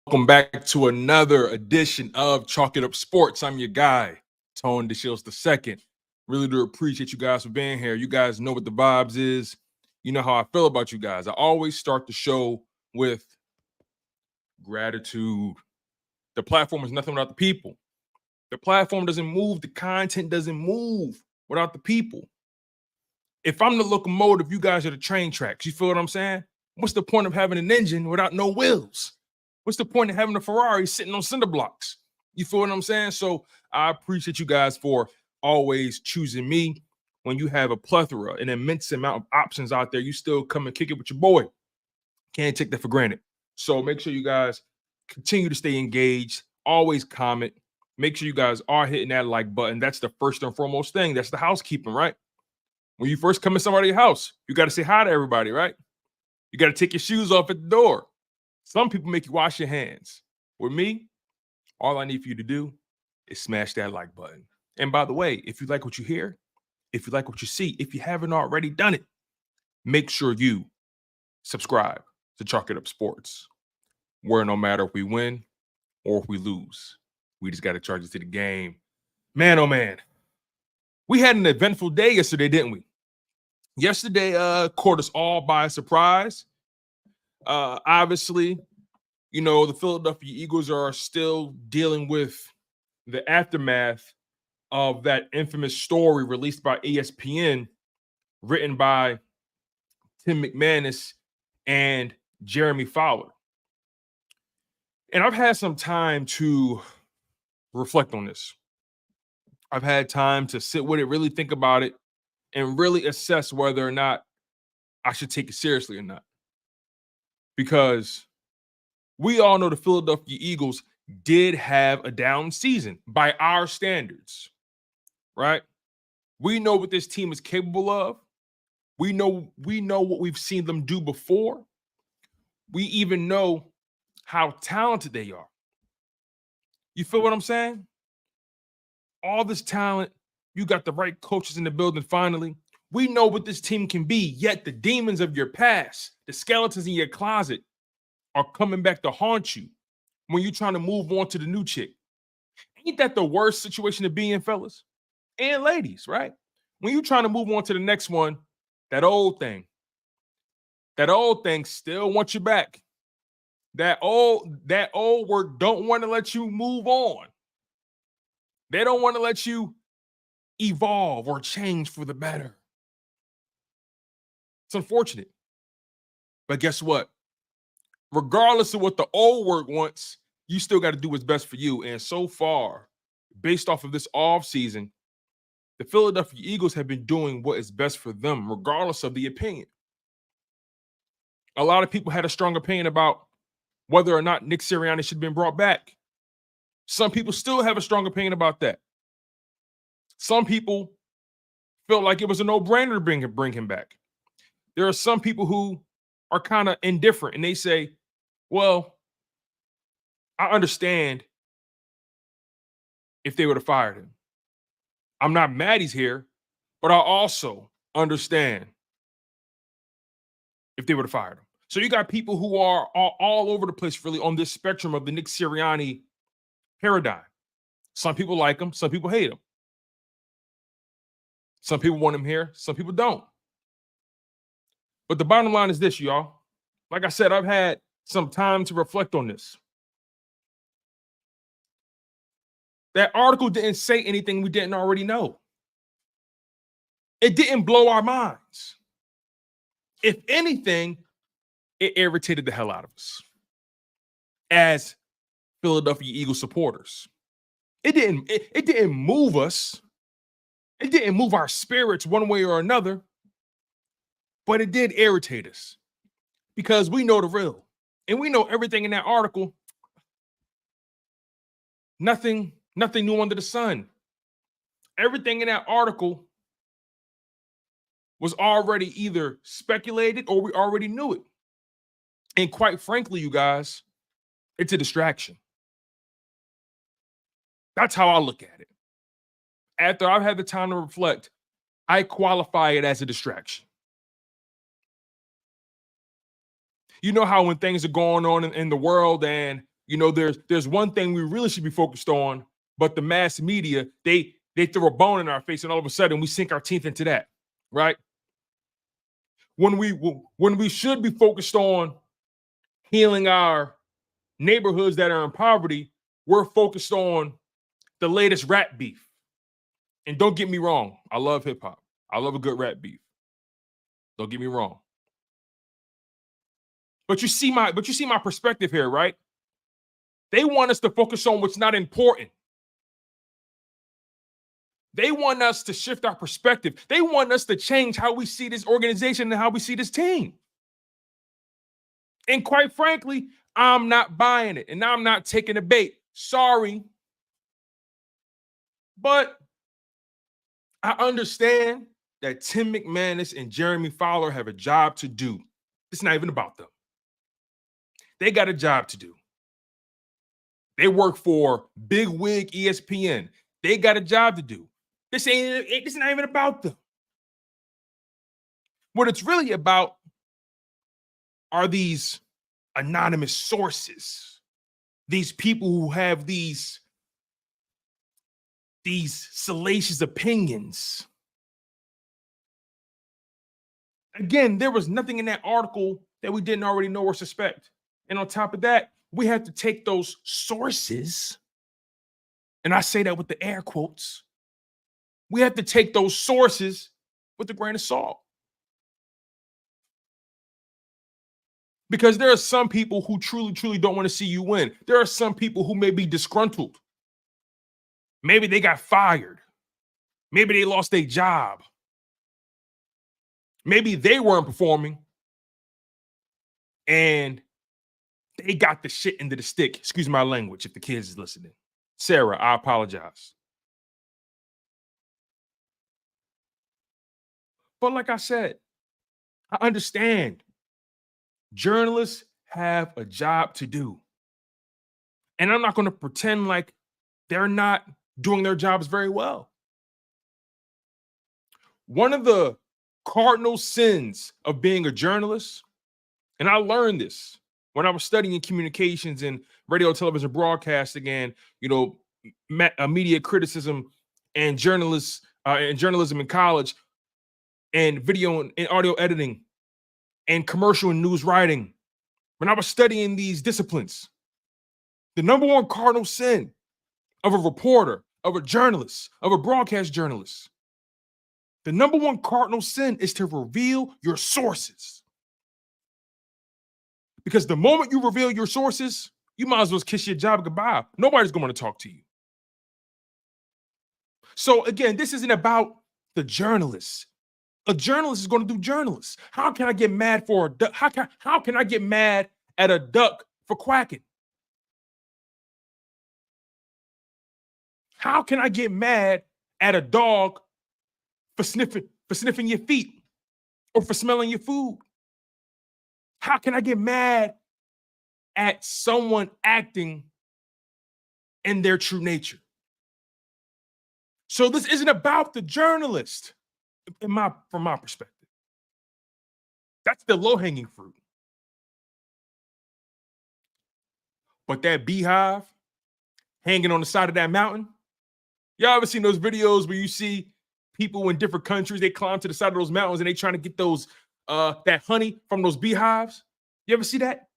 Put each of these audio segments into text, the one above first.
Welcome back to another edition of Chalk It Up Sports. I'm your guy, Tone DeShields II. Really do appreciate you guys for being here. You guys know what the vibes is. You know how I feel about you guys. I always start the show with gratitude. The platform is nothing without the people. The platform doesn't move. The content doesn't move without the people. If I'm the locomotive, you guys are the train tracks. You feel what I'm saying? What's the point of having an engine without no wheels? What's the point of having a Ferrari sitting on cinder blocks? You feel what I'm saying? So I appreciate you guys for always choosing me. When you have a plethora, an immense amount of options out there, you still come and kick it with your boy. Can't take that for granted. So make sure you guys continue to stay engaged. Always comment. Make sure you guys are hitting that like button. That's the first and foremost thing. That's the housekeeping, right? When you first come in somebody's house, you got to say hi to everybody, right? You got to take your shoes off at the door. Some people make you wash your hands. With me, all I need for you to do is smash that like button. And by the way, if you like what you hear, if you like what you see, if you haven't already done it, make sure you subscribe to Chalk It Up Sports, where no matter if we win or if we lose, we just got to charge it to the game. Man, oh man, we had an eventful day yesterday, didn't we? Yesterday caught us all by surprise. Obviously, you know, the Philadelphia Eagles are still dealing with the aftermath of that infamous story released by ESPN, written by Tim McManus and Jeremy Fowler. And I've had some time to reflect on this. I've had time to sit with it, really think about it, and really assess whether or not I should take it seriously or not. Because we all know the Philadelphia Eagles did have a down season by our standards, right? We know what this team is capable of. We know what we've seen them do before. We even know how talented they are. You feel what I'm saying? All this talent, you got the right coaches in the building finally. We know what this team can be, yet the demons of your past, the skeletons in your closet, are coming back to haunt you when you're trying to move on to the new chick. Ain't that the worst situation to be in, fellas and ladies, right? When you're trying to move on to the next one, that old thing still wants you back. That old work don't want to let you move on. They don't want to let you evolve or change for the better. It's unfortunate. But guess what? Regardless of what the old work wants, you still got to do what's best for you. And so far, based off of this offseason, the Philadelphia Eagles have been doing what is best for them, regardless of the opinion. A lot of people had a strong opinion about whether or not Nick Sirianni should have been brought back. Some people still have a strong opinion about that. Some people felt like it was a no-brainer to bring him back. There are some people who are kind of indifferent, and they say, well, I understand if they would have fired him. I'm not mad he's here, but I also understand if they would have fired him. So you got people who are all over the place really on this spectrum of the Nick Sirianni paradigm. Some people like him, some people hate him. Some people want him here, some people don't. But the bottom line is this, y'all. Like I said, I've had some time to reflect on this. That article didn't say anything we didn't already know. It didn't blow our minds. If anything, it irritated the hell out of us as Philadelphia Eagles supporters. It didn't move us. It didn't move our spirits one way or another, but it did irritate us because we know the real. And we know everything in that article. Nothing new under the sun. Everything in that article was already either speculated or we already knew it. And quite frankly, you guys, it's a distraction. That's how I look at it. After I've had the time to reflect, I qualify it as a distraction. You know how when things are going on in the world and there's one thing we really should be focused on, but the mass media, they throw a bone in our face, and all of a sudden we sink our teeth into that, right? When we should be focused on healing our neighborhoods that are in poverty, we're focused on the latest rap beef. And don't get me wrong, I love hip hop. I love a good rap beef. Don't get me wrong. But you see my perspective here, right? They want us to focus on what's not important. They want us to shift our perspective. They want us to change how we see this organization and how we see this team. And quite frankly, I'm not buying it, and I'm not taking the bait. Sorry. But I understand that Tim McManus and Jeremy Fowler have a job to do. It's not even about them. They got a job to do. They work for bigwig ESPN. They got a job to do. It's not even about them. What it's really about are these anonymous sources, these people who have these salacious opinions. Again, there was nothing in that article that we didn't already know or suspect. And on top of that, we have to take those sources, and I say that with the air quotes, we have to take those sources with a grain of salt. Because there are some people who truly, truly don't want to see you win. There are some people who may be disgruntled. Maybe they got fired. Maybe they lost their job. Maybe they weren't performing and they got the shit into the stick. Excuse my language if the kids is listening. Sarah, I apologize. But like I said, I understand journalists have a job to do. And I'm not going to pretend like they're not doing their jobs very well. One of the cardinal sins of being a journalist, and I learned this when I was studying communications and radio, television, broadcasting, and media criticism and journalism in college, and video and audio editing, and commercial and news writing. When I was studying these disciplines, the number one cardinal sin of a reporter, of a journalist, of a broadcast journalist, the number one cardinal sin is to reveal your sources. Because the moment you reveal your sources, you might as well kiss your job goodbye. Nobody's going to want to talk to you. So again, this isn't about the journalists. A journalist is going to do journalists. How can I get mad for a duck? How can I get mad at a duck for quacking? How can I get mad at a dog for sniffing your feet or for smelling your food? How can I get mad at someone acting in their true nature? So this isn't about the journalist, from my perspective. That's the low-hanging fruit. But that beehive hanging on the side of that mountain, y'all ever seen those videos where you see people in different countries, they climb to the side of those mountains and they trying to get those that honey from those beehives? You ever see that?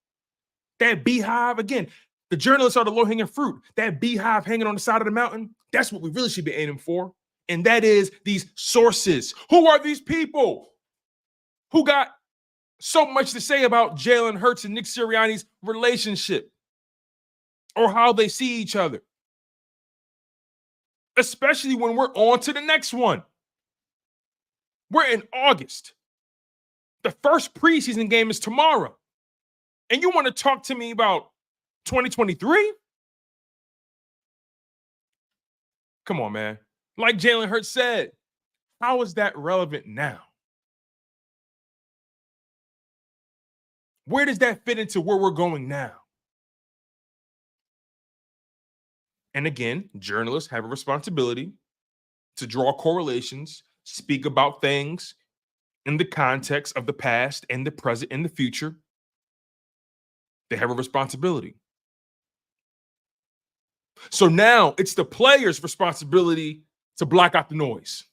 That beehive, again, the journalists are the low-hanging fruit. That beehive hanging on the side of the mountain, that's what we really should be aiming for. And that is these sources. Who are these people who got so much to say about Jalen Hurts and Nick Sirianni's relationship or how they see each other? Especially when we're on to the next one. We're in August. The first preseason game is tomorrow. And you want to talk to me about 2023? Come on, man. Like Jalen Hurts said, how is that relevant now? Where does that fit into where we're going now? And again, journalists have a responsibility to draw correlations, speak about things in the context of the past and the present and the future. They have a responsibility. So now it's the players' responsibility to block out the noise.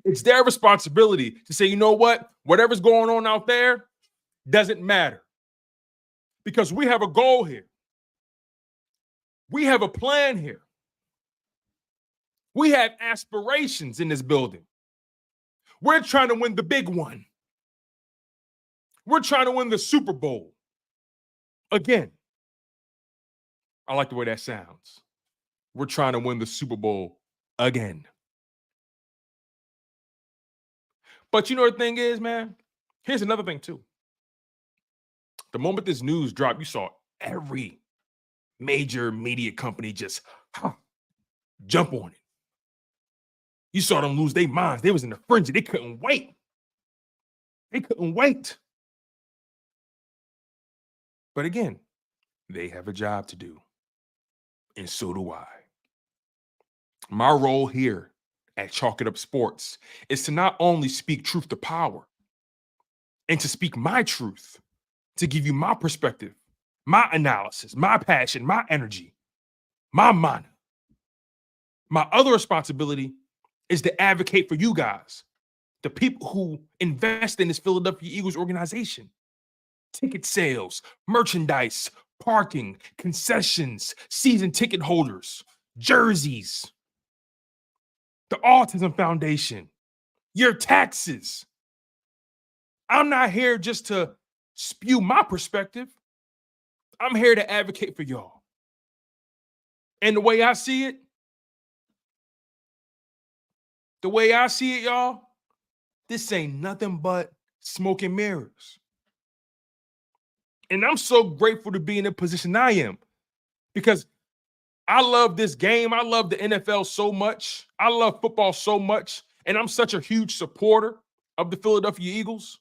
It's their responsibility to say, you know what? Whatever's going on out there doesn't matter. Because we have a goal here. We have a plan here. We have aspirations in this building. We're trying to win the big one. We're trying to win the Super Bowl. Again, I like the way that sounds. We're trying to win the Super Bowl again. But you know what the thing is, man? Here's another thing, too. The moment this news dropped, you saw every major media company just jump on it. You saw them lose their minds. They was in the frenzy. They couldn't wait. They couldn't wait. But again, they have a job to do. And so do I. My role here at Chalk It Up Sports is to not only speak truth to power and to speak my truth, to give you my perspective, my analysis, my passion, my energy, my mana. My other responsibility is to advocate for you guys, the people who invest in this Philadelphia Eagles organization. Ticket sales, merchandise, parking, concessions, season ticket holders, jerseys, the Autism Foundation, your taxes. I'm not here just to spew my perspective. I'm here to advocate for y'all. And the way I see it, y'all, this ain't nothing but smoke and mirrors. And I'm so grateful to be in the position I am because I love this game. I love the NFL so much. I love football so much. And I'm such a huge supporter of the Philadelphia Eagles.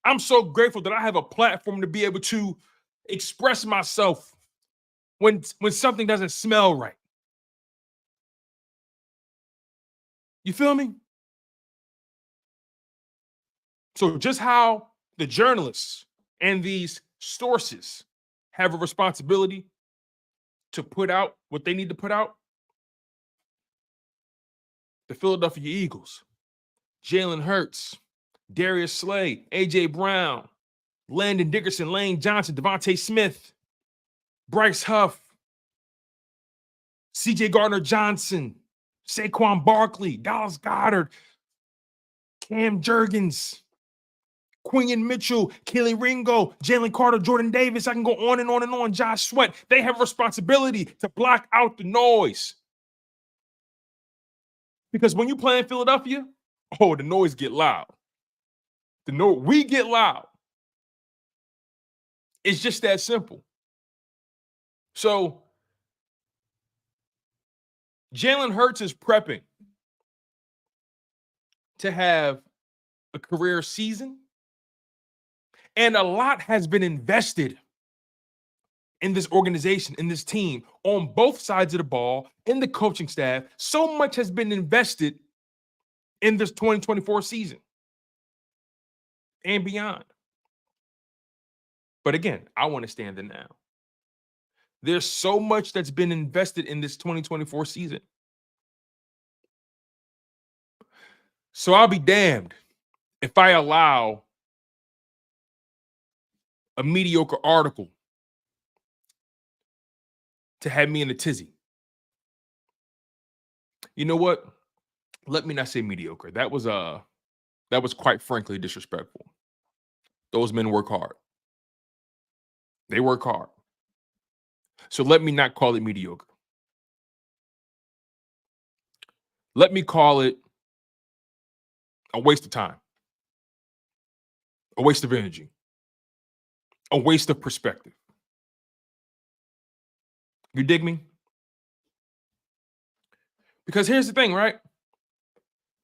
I'm so grateful that I have a platform to be able to express myself when something doesn't smell right. You feel me? So just how the journalists and these sources have a responsibility to put out what they need to put out, the Philadelphia Eagles, Jalen Hurts, Darius Slay, A.J. Brown, Landon Dickerson, Lane Johnson, Devontae Smith, Bryce Huff, C.J. Gardner-Johnson, Saquon Barkley, Dallas Goedert, Cam Jurgens, Quinyon Mitchell, Kelly Ringo, Jalen Carter, Jordan Davis. I can go on and on and on. Josh Sweat. They have a responsibility to block out the noise. Because when you play in Philadelphia, the noise get loud. We get loud. It's just that simple. So Jalen Hurts is prepping to have a career season. And a lot has been invested in this organization, in this team, on both sides of the ball, in the coaching staff. So much has been invested in this 2024 season and beyond. But again, I want to stand there now. There's so much that's been invested in this 2024 season. So I'll be damned if I allow a mediocre article to have me in a tizzy. You know what? Let me not say mediocre. That was quite frankly disrespectful. Those men work hard. They work hard. So let me not call it mediocre. Let me call it a waste of time, a waste of energy, a waste of perspective. You dig me? Because here's the thing, right?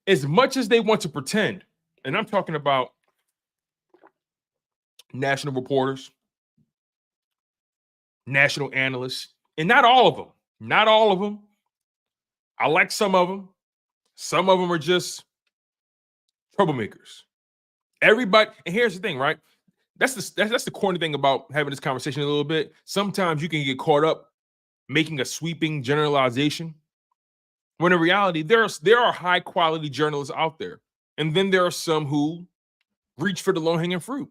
As much as they want to pretend, and I'm talking about national reporters, national analysts, and not all of them. I like some of them. Some of them are just troublemakers. Everybody, and here's the thing, right? That's the corny thing about having this conversation a little bit. Sometimes you can get caught up making a sweeping generalization. When in reality, there are high quality journalists out there. And then there are some who reach for the low hanging fruit.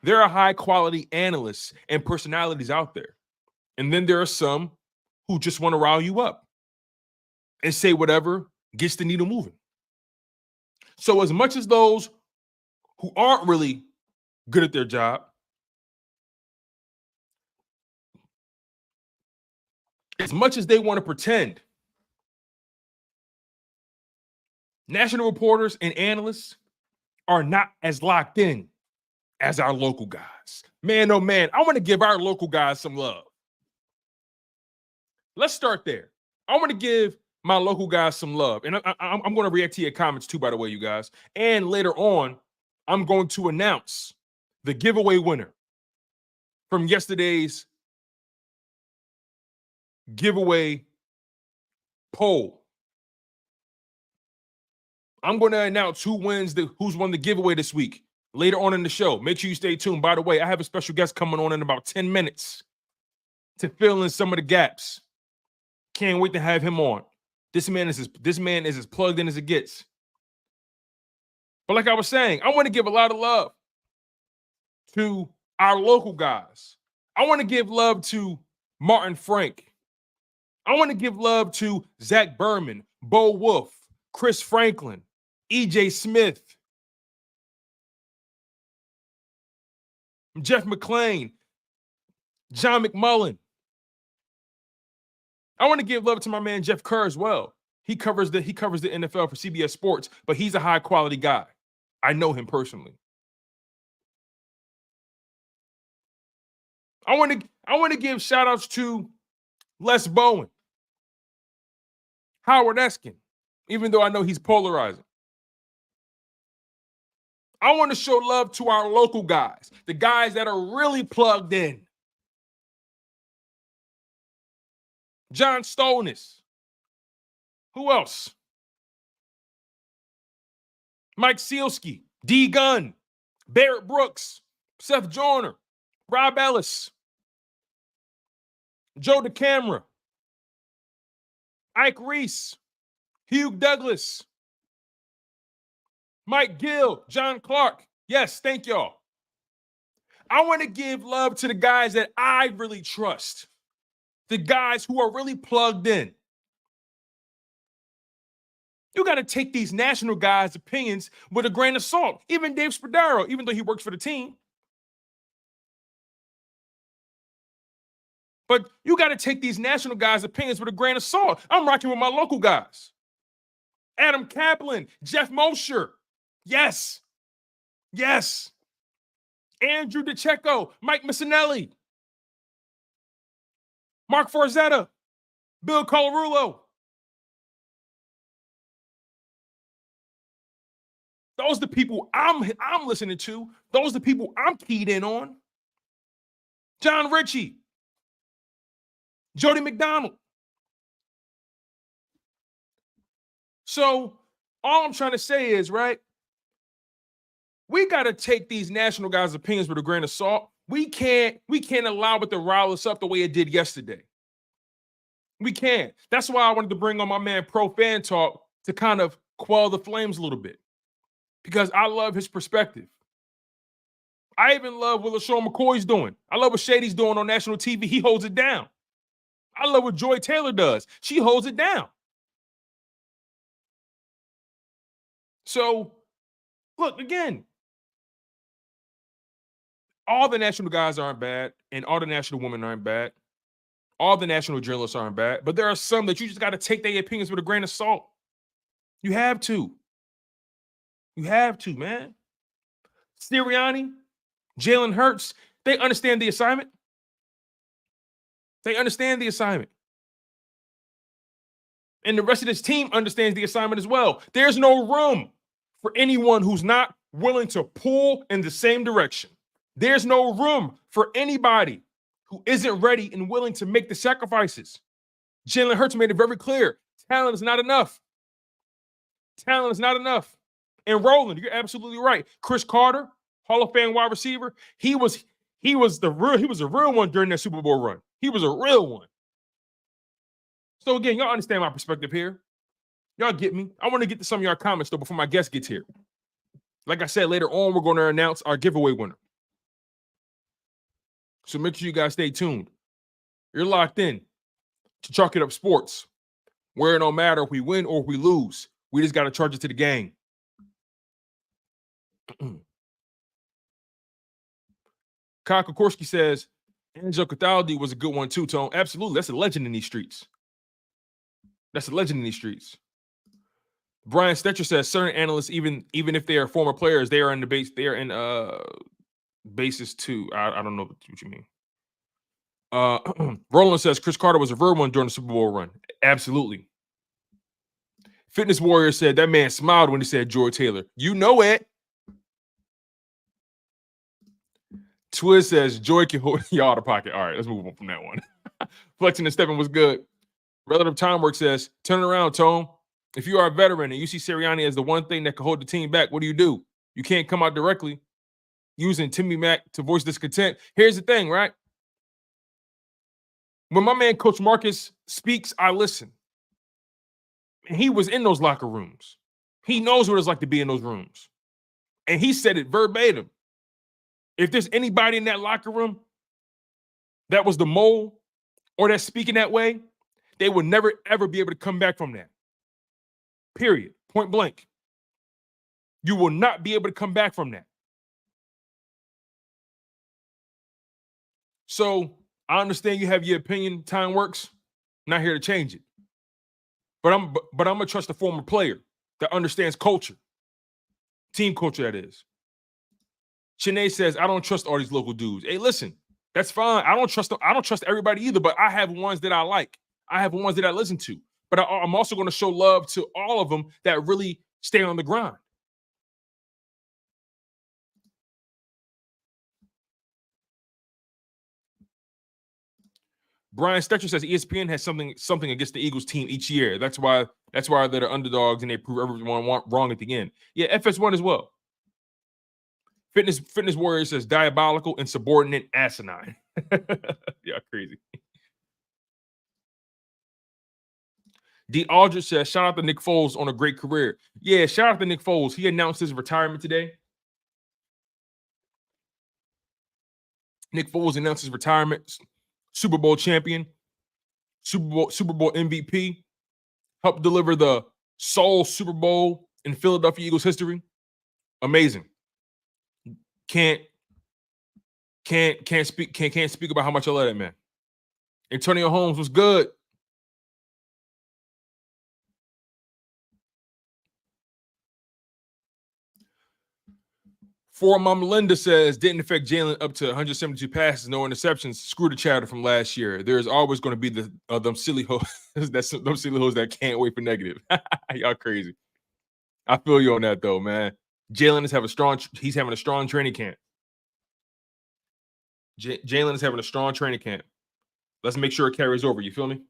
There are high quality analysts and personalities out there. And then there are some who just want to rile you up and say whatever gets the needle moving. So as much as those who aren't really good at their job, as much as they want to pretend, national reporters and analysts are not as locked in as our local guys. Man, oh man, I want to give our local guys some love. Let's start there. I want to give my local guys some love. And I'm going to react to your comments too, by the way, you guys. And later on, I'm going to announce the giveaway winner from yesterday's giveaway poll. I'm going to announce who's won the giveaway this week later on in the show. Make sure you stay tuned. By the way, I have a special guest coming on in about 10 minutes to fill in some of the gaps. Can't wait to have him on. This man is as plugged in as it gets. But like I was saying, I want to give a lot of love to our local guys. I want to give love to Martin Frank. I want to give love to Zach Berman, Bo Wolf, Chris Franklin, EJ Smith, Jeff McClain, John McMullen. I want to give love to my man Jeff Kerr as well. He covers the NFL for CBS Sports, but he's a high quality guy. I know him personally. I want to give shout outs to Les Bowen, Howard Eskin, even though I know he's polarizing. I want to show love to our local guys, the guys that are really plugged in. John Stolnis. Who else? Mike Sealski, D. Gunn, Barrett Brooks, Seth Joyner, Rob Ellis, Joe DeCamera, Ike Reese, Hugh Douglas, Mike Gill, John Clark. Yes, thank y'all. I want to give love to the guys that I really trust, the guys who are really plugged in. You got to take these national guys' opinions with a grain of salt. Even Dave Spadaro, even though he works for the team. But you got to take these national guys' opinions with a grain of salt. I'm rocking with my local guys. Adam Kaplan, Jeff Mosher. Yes. Yes. Andrew DiCecco, Mike Missinelli, Mark Forzetta, Bill Colarulo. Those are the people I'm listening to. Those are the people I'm keyed in on. John Ritchie, Jody McDonald. So all I'm trying to say is, right, we got to take these national guys' opinions with a grain of salt. We can't allow it to rile us up the way it did yesterday. We can't. That's why I wanted to bring on my man Pro Fan Talk to kind of quell the flames a little bit, because I love his perspective. I even love what LaShawn McCoy's doing. I love what Shady's doing on national TV. He holds it down. I love what Joy Taylor does. She holds it down. So, look, again, all the national guys aren't bad, and all the national women aren't bad. All the national journalists aren't bad, but there are some that you just got to take their opinions with a grain of salt. You have to. You have to, man. Sirianni, Jalen Hurts, they understand the assignment. They understand the assignment. And the rest of this team understands the assignment as well. There's no room for anyone who's not willing to pull in the same direction. There's no room for anybody who isn't ready and willing to make the sacrifices. Jalen Hurts made it very clear. Talent is not enough. Talent is not enough. And Roland, you're absolutely right. Chris Carter, Hall of Fame wide receiver, he was a real one during that Super Bowl run. He was a real one. So again, y'all understand my perspective here. Y'all get me. I want to get to some of y'all comments though before my guest gets here. Like I said, later on, we're going to announce our giveaway winner. So make sure you guys stay tuned. You're locked in to Chalk It Up Sports, where no matter if we win or if we lose, we just got to charge it to the game. Kyle Kokorski says, Angelo Cataldi was a good one too, Tone. Absolutely. That's a legend in these streets. That's a legend in these streets. Brian Stetcher says certain analysts, even if they are former players, they are in the base. They are in basis too. I don't know what you mean. Roland says Chris Carter was a verb one during the Super Bowl run. Absolutely. Fitness Warrior said that man smiled when he said George Taylor. You know it. Twiz says Joy can hold you out of pocket. All right, let's move on from that one. Flexing and stepping was good. Relative Time Work says, turn it around, Tone. If you are a veteran and you see Sirianni as the one thing that can hold the team back, what do? You can't come out directly using Timmy Mack to voice discontent. Here's the thing, right? When my man Coach Marcus speaks, I listen. He was in those locker rooms. He knows what it's like to be in those rooms. And he said it verbatim. If there's anybody in that locker room that was the mole or that's speaking that way, they will never, ever be able to come back from that. Period. Point blank. You will not be able to come back from that. So I understand you have your opinion. Time works. Not here to change it. But I'm gonna trust a former player that understands culture. Team culture, that is. Shanae says, I don't trust all these local dudes. Hey, listen, that's fine. I don't trust everybody either, but I have ones that I like. I have ones that I listen to. But I'm also going to show love to all of them that really stay on the grind. Brian Stetcher says ESPN has something against the Eagles team each year. That's why they're the underdogs and they prove everyone wrong at the end. Yeah, FS1 as well. Fitness Warrior says diabolical, insubordinate, asinine. Yeah, crazy. D. Aldridge says, shout out to Nick Foles on a great career. Yeah, shout out to Nick Foles. He announced his retirement today. Nick Foles announced his retirement. Super Bowl champion, Super Bowl MVP, helped deliver the sole Super Bowl in Philadelphia Eagles history. Amazing. Can't speak about how much I love that man. Antonio Holmes was good. For Mama Linda says, didn't affect Jalen up to 172 passes, no interceptions. Screw the chatter from last year. There's always going to be them silly hoes that can't wait for negative. Y'all crazy. I feel you on that though, man. Jalen is having a strong training camp. Jalen is having a strong training camp. Let's make sure it carries over. You feel me?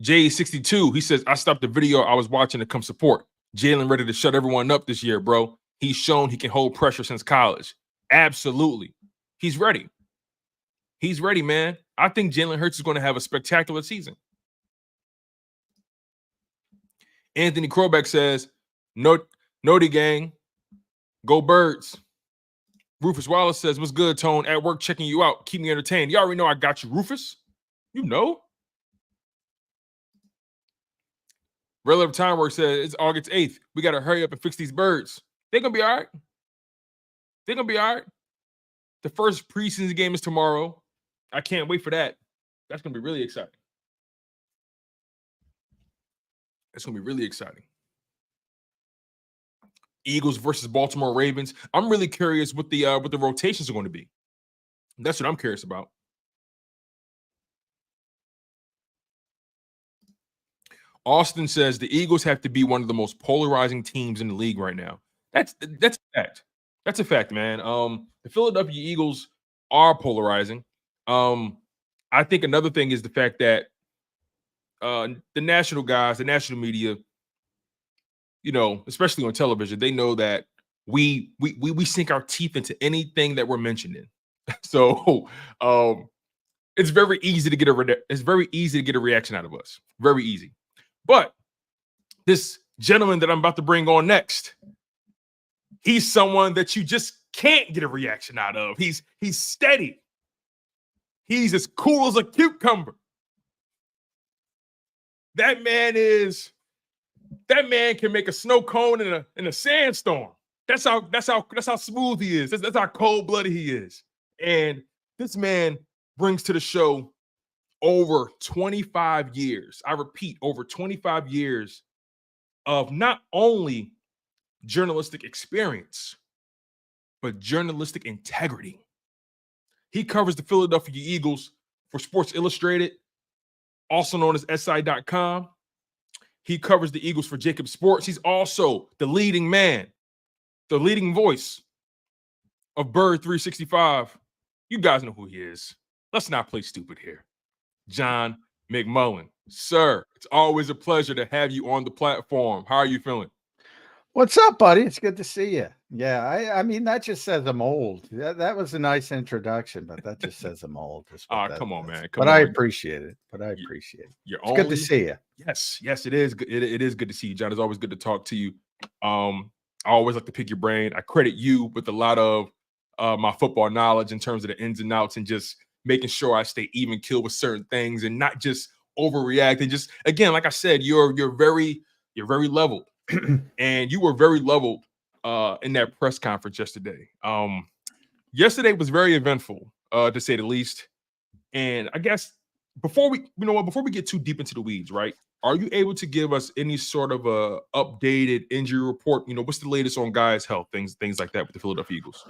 J62, he says, I stopped the video I was watching to come support. Jalen ready to shut everyone up this year, bro. He's shown he can hold pressure since college. Absolutely. He's ready. He's ready, man. I think Jalen Hurts is going to have a spectacular season. Anthony Cornerback says, Noti gang, go Birds. Rufus Wallace says, what's good, Tone? At work checking you out. Keep me entertained. You already know I got you, Rufus. You know. Relative Time Work says it's August 8th. We got to hurry up and fix these birds. They're going to be all right. They're going to be all right. The first preseason game is tomorrow. I can't wait for that. That's going to be really exciting. It's going to be really exciting. Eagles versus Baltimore Ravens. I'm really curious what the rotations are going to be. That's what I'm curious about. Austin says the Eagles have to be one of the most polarizing teams in the league right now. That's a fact. That's a fact, man. The Philadelphia Eagles are polarizing. I think another thing is the fact that the national guys, the national media, you know, especially on television, they know that we sink our teeth into anything that we're mentioning. So it's very easy to get a reaction out of us. Very easy. But this gentleman that I'm about to bring on next, he's someone that you just can't get a reaction out of. He's steady. He's as cool as a cucumber. That man can make a snow cone in a sandstorm. That's how smooth he is. That's how cold-blooded he is. And this man brings to the show over 25 years. I repeat, over 25 years of not only journalistic experience, but journalistic integrity. He covers the Philadelphia Eagles for Sports Illustrated, also known as SI.com. He covers the Eagles for Jacob Sports. He's also the leading man, the leading voice of Bird 365. You guys know who he is. Let's not play stupid here. John McMullen. Sir, it's always a pleasure to have you on the platform. How are you feeling? What's up, buddy? It's good to see you. Yeah, I mean, that just says I'm old. That was a nice introduction, but that just says I'm old. Come on, man. I appreciate it. It's good to see you. Yes, it is. It is good to see you, John. It's always good to talk to you. I always like to pick your brain. I credit you with a lot of my football knowledge in terms of the ins and outs and just making sure I stay even keel with certain things and not just overreact. And just, again, like I said, you're very leveled. And you were very leveled in that press conference yesterday. Yesterday was very eventful, to say the least. And I guess before we get too deep into the weeds, right? Are you able to give us any sort of a updated injury report? What's the latest on guys' health, things like that with the Philadelphia Eagles?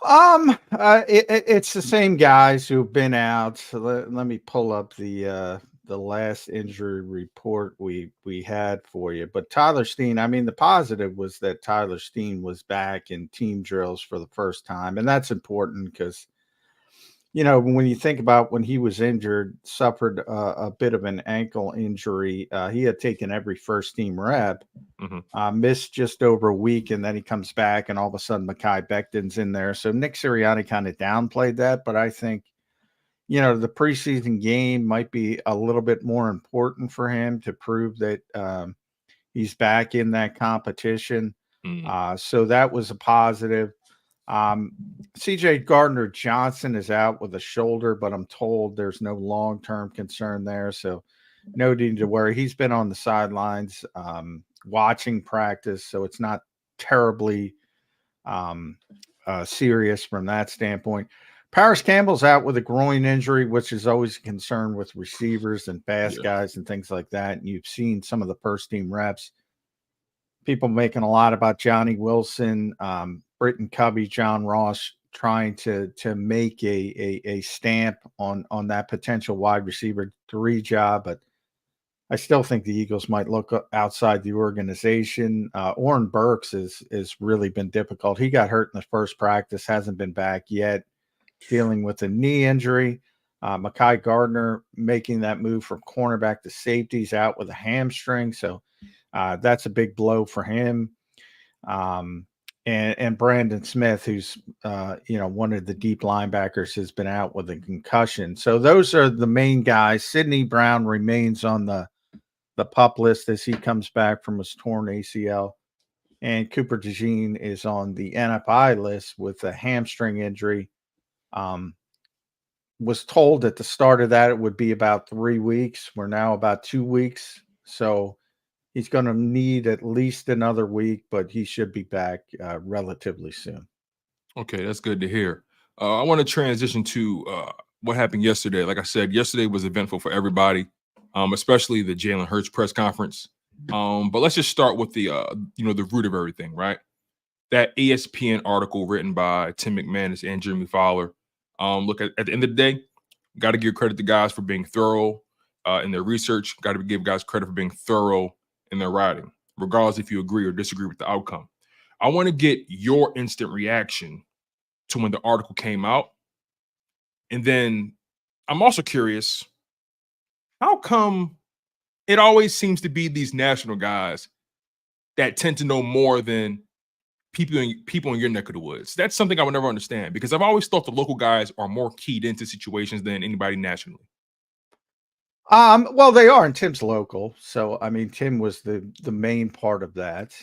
It's the same guys who've been out. So let me pull up the last injury report we had for you. But Tyler Steen, I mean, the positive was that Tyler Steen was back in team drills for the first time, and that's important because, when you think about when he was injured, suffered a bit of an ankle injury. He had taken every first team rep, missed just over a week, and then he comes back, and all of a sudden Mekhi Becton's in there. So Nick Sirianni kind of downplayed that, but I think, the preseason game might be a little bit more important for him to prove that he's back in that competition. So that was a positive. CJ Gardner-Johnson is out with a shoulder, but I'm told there's no long-term concern there. So no need to worry. He's been on the sidelines watching practice, so it's not terribly serious from that standpoint. Paris Campbell's out with a groin injury, which is always a concern with receivers and fast guys and things like that. And you've seen some of the first team reps. People making a lot about Johnny Wilson, Britton Covey, John Ross trying to make a stamp on that potential wide receiver 3 job. But I still think the Eagles might look outside the organization. Oren Burks has really been difficult. He got hurt in the first practice, hasn't been back yet, dealing with a knee injury. Mekhi Gardner making that move from cornerback to safeties out with a hamstring. So that's a big blow for him. And Brandon Smith, who's, one of the deep linebackers, has been out with a concussion. So those are the main guys. Sidney Brown remains on the PUP list as he comes back from his torn ACL. And Cooper DeJean is on the NFI list with a hamstring injury. Was told at the start of that it would be about 3 weeks. We're now about 2 weeks. So he's going to need at least another week, but he should be back relatively soon. Okay, that's good to hear. I want to transition to what happened yesterday. Like I said, yesterday was eventful for everybody, especially the Jalen Hurts press conference. But let's just start with the the root of everything, right? That ESPN article written by Tim McManus and Jeremy Fowler. Look, at the end of the day, got to give credit to guys for being thorough in their research. Got to give guys credit for being thorough in their writing, regardless if you agree or disagree with the outcome. I want to get your instant reaction to when the article came out. And then I'm also curious, how come it always seems to be these national guys that tend to know more than people in your neck of the woods? That's something I would never understand, because I've always thought the local guys are more keyed into situations than anybody nationally. Well, they are, and Tim's local, so I mean, Tim was the main part of that,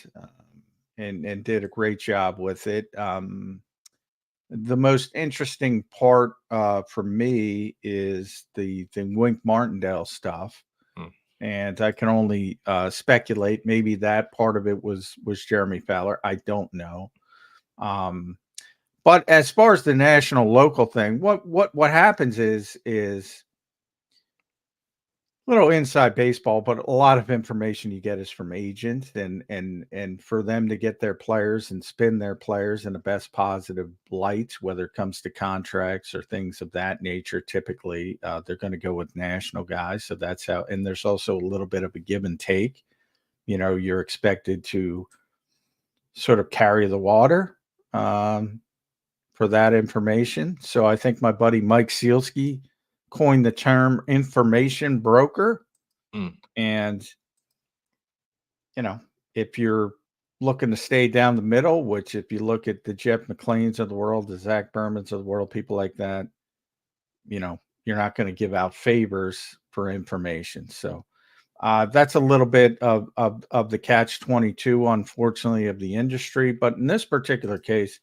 and did a great job with it. The most interesting part for me is the Wink Martindale stuff. And I can only speculate. Maybe that part of it was Jeremy Fowler. I don't know. But as far as the national local thing, what happens is little inside baseball, but a lot of information you get is from agents, and for them to get their players and spin their players in the best positive light, whether it comes to contracts or things of that nature, typically they're going to go with national guys. So that's how, and there's also a little bit of a give and take. You know, you're expected to sort of carry the water for that information. So I think my buddy Mike Sealski coined the term information broker. And, you know, if you're looking to stay down the middle, which if you look at the Jeff McLeans of the world, the Zach Bermans of the world, people like that, you know, you're not going to give out favors for information. So that's a little bit of the catch-22, unfortunately, of the industry. But in this particular case,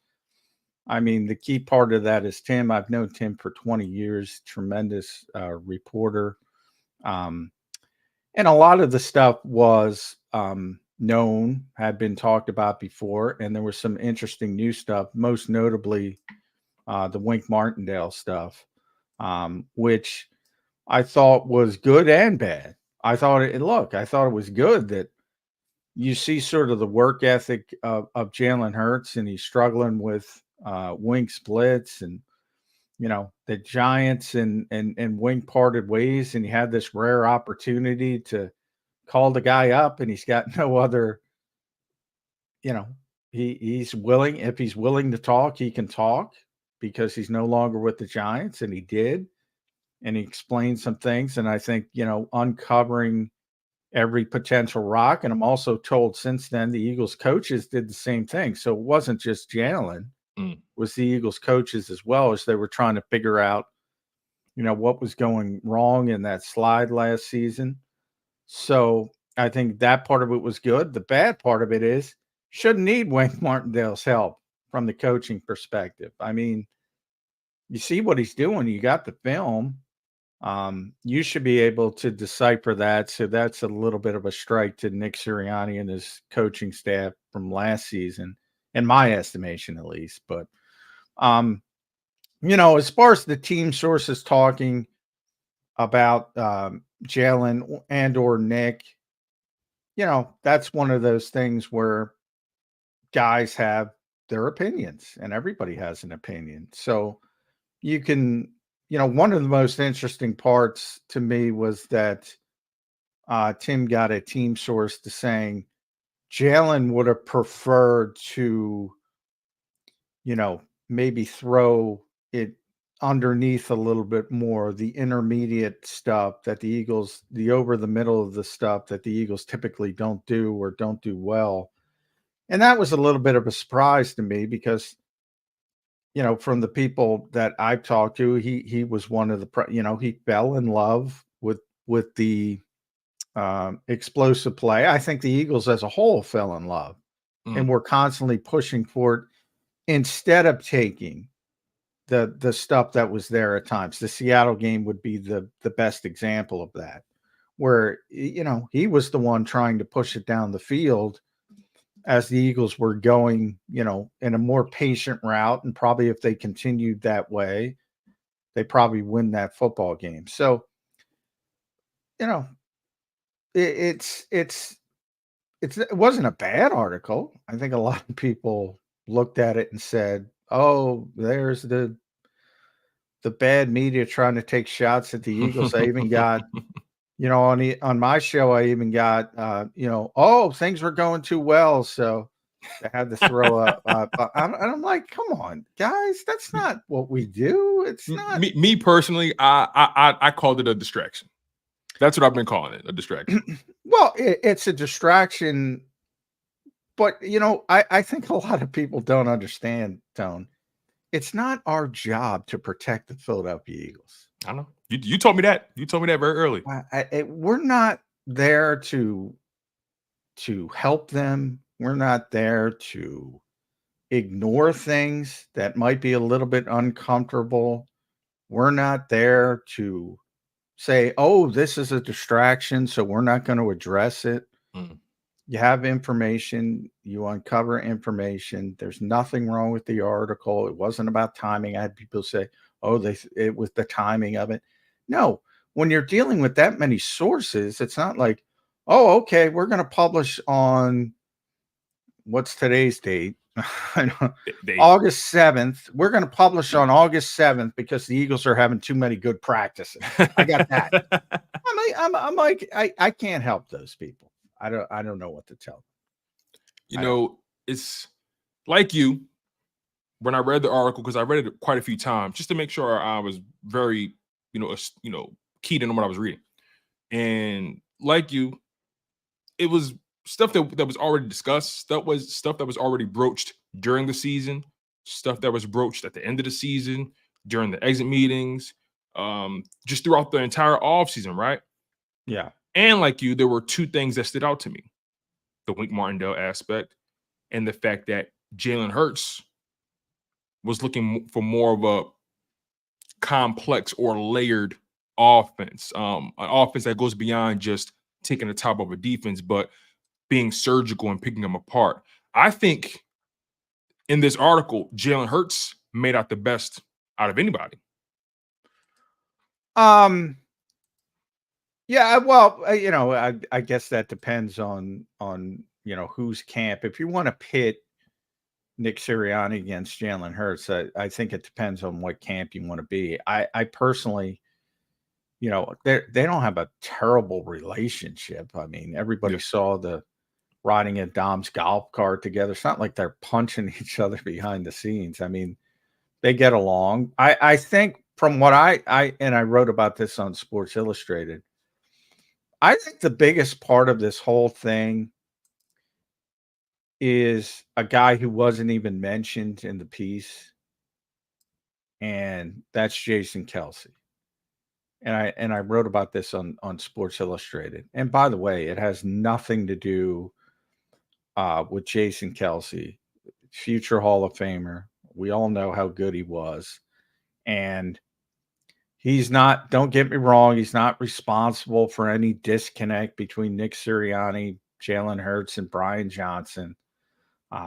I mean, the key part of that is Tim. I've known Tim for 20 years, tremendous reporter. And a lot of the stuff was known, had been talked about before, and there was some interesting new stuff, most notably the Wink Martindale stuff, which I thought was good and bad. I thought it was good that you see sort of the work ethic of Jalen Hurts, and he's struggling with Wink splits, and you know, the Giants and Wink parted ways, and he had this rare opportunity to call the guy up, and he's got no other, you know, he's willing, if he's willing to talk, he can talk because he's no longer with the Giants, and he did, and he explained some things, and I think, you know, uncovering every potential rock. And I'm also told since then the Eagles coaches did the same thing. So it wasn't just Jalen, was the Eagles coaches as well, as they were trying to figure out, you know, what was going wrong in that slide last season. So I think that part of it was good. The bad part of it is shouldn't need Wayne Martindale's help from the coaching perspective. I mean, you see what he's doing. You got the film. You should be able to decipher that. So that's a little bit of a strike to Nick Sirianni and his coaching staff from last season, in my estimation, at least. But, you know, as far as the team sources talking about Jalen and or Nick, you know, that's one of those things where guys have their opinions, and everybody has an opinion. So you can, you know, one of the most interesting parts to me was that Tim got a team source to saying Jalen would have preferred to, you know, maybe throw it underneath a little bit more, the intermediate stuff that the Eagles, the over the middle of the stuff that the Eagles typically don't do or don't do well. And that was a little bit of a surprise to me because, you know, from the people that I've talked to, he was one of the, you know, he fell in love with the explosive play. I think the Eagles as a whole fell in love and were constantly pushing for it instead of taking the stuff that was there at times. The Seattle game would be the best example of that, where, you know, he was the one trying to push it down the field as the Eagles were going, you know, in a more patient route. And probably if they continued that way, they probably win that football game. So, you know, it wasn't a bad article. I think a lot of people looked at it and said, oh, there's the bad media trying to take shots at the Eagles. I even got, you know, on my show, I even got, you know, oh, things were going too well, so I had to throw up. And I'm like, come on, guys, that's not what we do. It's not. Me personally, I called it a distraction. That's what I've been calling it, a distraction. Well, it's a distraction But I think a lot of people don't understand, Tone. It's not our job to protect the Philadelphia Eagles. I know. You told me that. You told me that very early. We're not there to help them. We're not there to ignore things that might be a little bit uncomfortable. We're not there to say, oh, this is a distraction, so we're not going to address it. Mm. You have information, you uncover information. There's nothing wrong with the article. It wasn't about timing. I had people say, oh, it was the timing of it. No, when you're dealing with that many sources, it's not like, oh, okay, we're going to publish on what's today's date? August 7th. We're going to publish on August 7th because the Eagles are having too many good practices. I got that. I'm like, I can't help those people. I don't know what to tell them. It's like you, when I read the article, because I read it quite a few times just to make sure I was very, keyed in on what I was reading. And like you, it was stuff that was already discussed. Stuff that was already broached during the season, stuff that was broached at the end of the season, during the exit meetings, just throughout the entire offseason, right? Yeah. And like you, there were two things that stood out to me: the Wink Martindale aspect and the fact that Jalen Hurts was looking for more of a complex or layered offense, an offense that goes beyond just taking the top of a defense, but being surgical and picking them apart. I think in this article, Jalen Hurts made out the best out of anybody. Yeah, well, I guess that depends on whose camp. If you want to pit Nick Sirianni against Jalen Hurts, I think it depends on what camp you want to be. I personally, they don't have a terrible relationship. I mean, everybody saw the riding in Dom's golf cart together. It's not like they're punching each other behind the scenes. I mean, they get along. I think from what I wrote about this on Sports Illustrated, I think the biggest part of this whole thing is a guy who wasn't even mentioned in the piece, and that's Jason Kelce. And I wrote about this on Sports Illustrated. And by the way, it has nothing to do with Jason Kelce, future Hall of Famer. We all know how good he was. And he's not, don't get me wrong, he's not responsible for any disconnect between Nick Sirianni, Jalen Hurts, and Brian Johnson.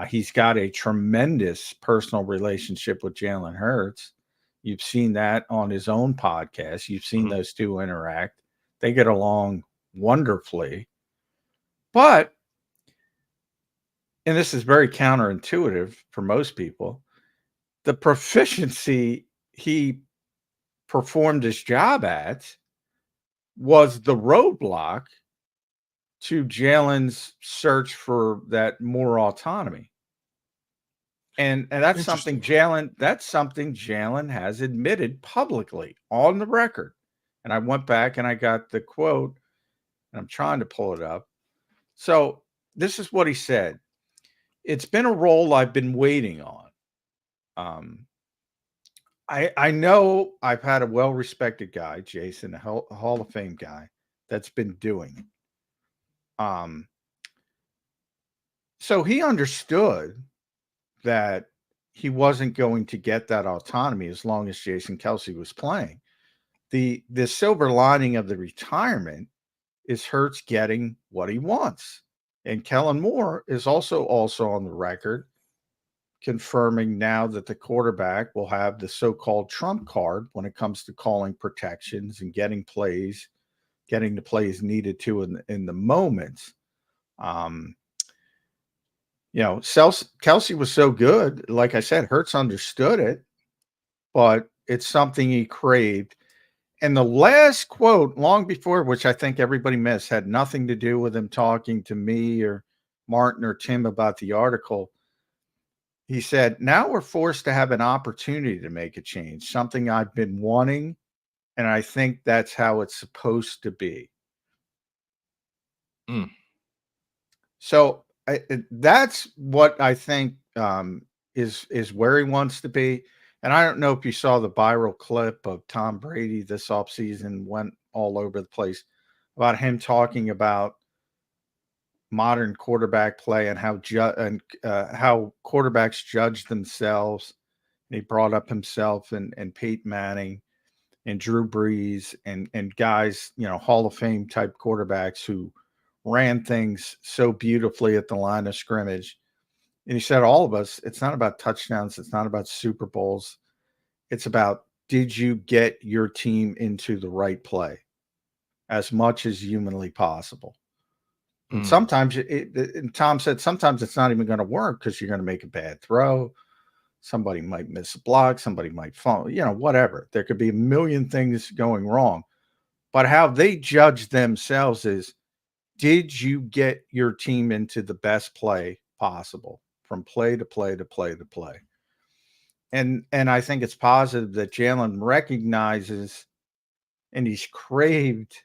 He's got a tremendous personal relationship with Jalen Hurts. You've seen that on his own podcast. You've seen those two interact. They get along wonderfully. But, and this is very counterintuitive for most people, the proficiency he performed his job at was the roadblock to Jalen's search for that more autonomy. And that's something Jalen has admitted publicly on the record. And I went back and I got the quote, and I'm trying to pull it up. So this is what he said. It's been a role I've been waiting on. I know I've had a well-respected guy, Jason, a Hall of Fame guy, that's been doing it. So he understood that he wasn't going to get that autonomy as long as Jason Kelce was playing. The silver lining of the retirement is Hurts getting what he wants. And Kellen Moore is also on the record confirming now that the quarterback will have the so-called trump card when it comes to calling protections and getting the plays needed to in the moments. Kelce was so good. Like I said, Hurts understood it, but it's something he craved. And the last quote, long before, which I think everybody missed, had nothing to do with him talking to me or Martin or Tim about the article. He said, now we're forced to have an opportunity to make a change, something I've been wanting, and I think that's how it's supposed to be. So that's what I think is where he wants to be. And I don't know if you saw the viral clip of Tom Brady this offseason, went all over the place about him talking about modern quarterback play and how how quarterbacks judge themselves. And he brought up himself and Peyton Manning and Drew Brees and guys, Hall of Fame type quarterbacks who ran things so beautifully at the line of scrimmage. And he said, all of us, it's not about touchdowns. It's not about Super Bowls. It's about, did you get your team into the right play as much as humanly possible? And sometimes and Tom said, sometimes it's not even going to work because you're going to make a bad throw. Somebody might miss a block. Somebody might fall, whatever. There could be a million things going wrong. But how they judge themselves is, did you get your team into the best play possible from play to play to play to play? And I think it's positive that Jalen recognizes and he's craved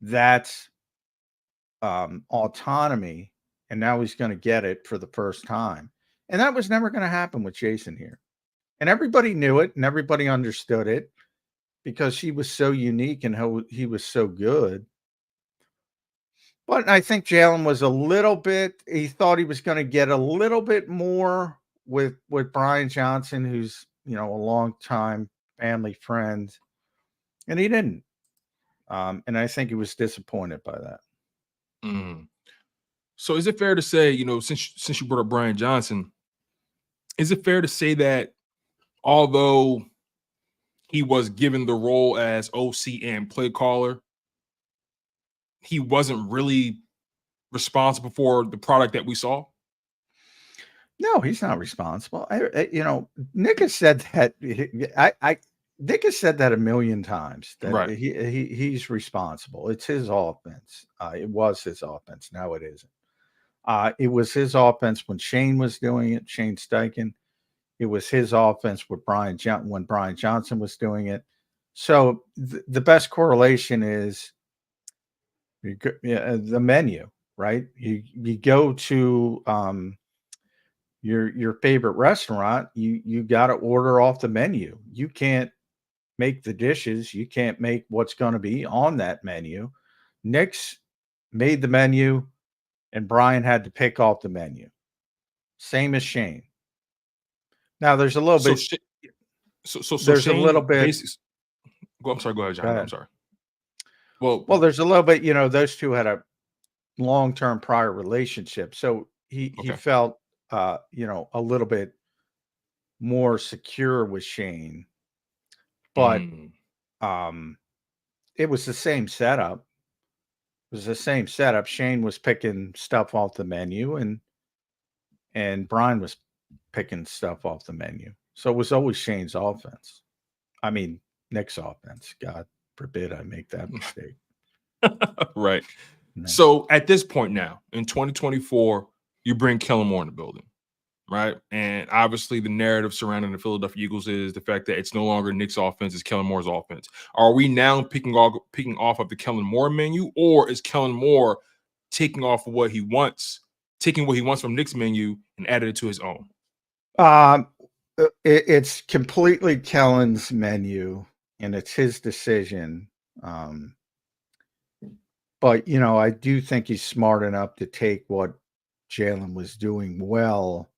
that autonomy, and now he's going to get it for the first time. And that was never going to happen with Jason here. And everybody knew it and everybody understood it because he was so unique and how he was so good. But I think Jalen was a little bit, he thought he was going to get a little bit more with Brian Johnson, who's, a longtime family friend, and he didn't. And I think he was disappointed by that. So is it fair to say, since you brought up Brian Johnson, is it fair to say that although he was given the role as OC and play caller, he wasn't really responsible for the product that we saw? No, he's not responsible. Nick has said that. Nick has said that a million times. That right. He's responsible. It's his offense. It was his offense. Now it isn't. It was his offense when Shane was doing it. Shane Steichen. It was his offense with when Brian Johnson was doing it. So the best correlation is the menu, right? You go to your favorite restaurant, you got to order off the menu. You can't make the dishes. You can't make what's going to be on that menu. Nick's made the menu, and Brian had to pick off the menu. Same as Shane. Now there's a little bit. So there's Shane a little bit. I'm sorry. Go ahead, John. Go ahead. I'm sorry. Well, there's a little bit. Those two had a long-term prior relationship, so he felt a little bit more secure with Shane, but it was the same setup. Shane was picking stuff off the menu, and Brian was picking stuff off the menu. So it was always Shane's offense. I mean, Nick's offense. God forbid I make that mistake. Right. No. So at this point now, in 2024, you bring Kellen Moore in the building, right? And obviously the narrative surrounding the Philadelphia Eagles is the fact that it's no longer Nick's offense, it's Kellen Moore's offense. Are we now picking off of the Kellen Moore menu, or is Kellen Moore taking off of what he wants, taking what he wants from Nick's menu and added it to his own? It's completely Kellen's menu, and it's his decision. But, I do think he's smart enough to take what Jalen was doing well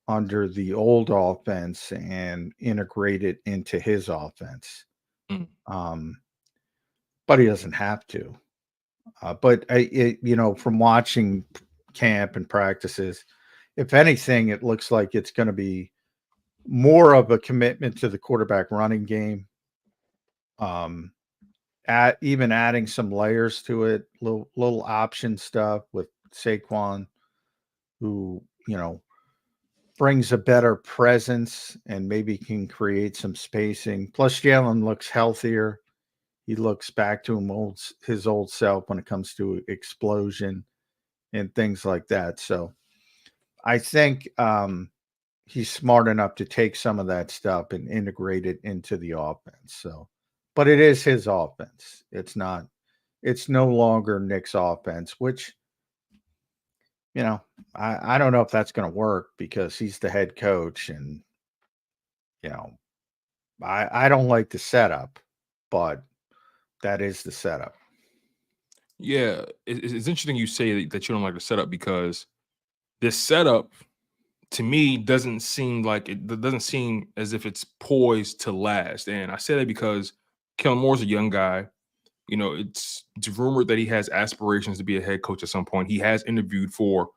under the old offense and integrate it into his offense. But he doesn't have to. But, from watching camp and practices, if anything, it looks like it's going to be more of a commitment to the quarterback running game. Even adding some layers to it, little option stuff with Saquon, who, brings a better presence and maybe can create some spacing. Plus, Jalen looks healthier. He looks back to his old self when it comes to explosion and things like that. So I think he's smart enough to take some of that stuff and integrate it into the offense. So, but it is his offense. It's no longer Nick's offense, which you know, I don't know if that's going to work because he's the head coach, and you know, I don't like the setup, but that is the setup. Yeah, it's interesting you say that you don't like the setup because this setup to me doesn't seem like it doesn't seem as if it's poised to last. And I say that because Kellen Moore's a young guy. You know, it's rumored that he has aspirations to be a head coach at some point. He has interviewed for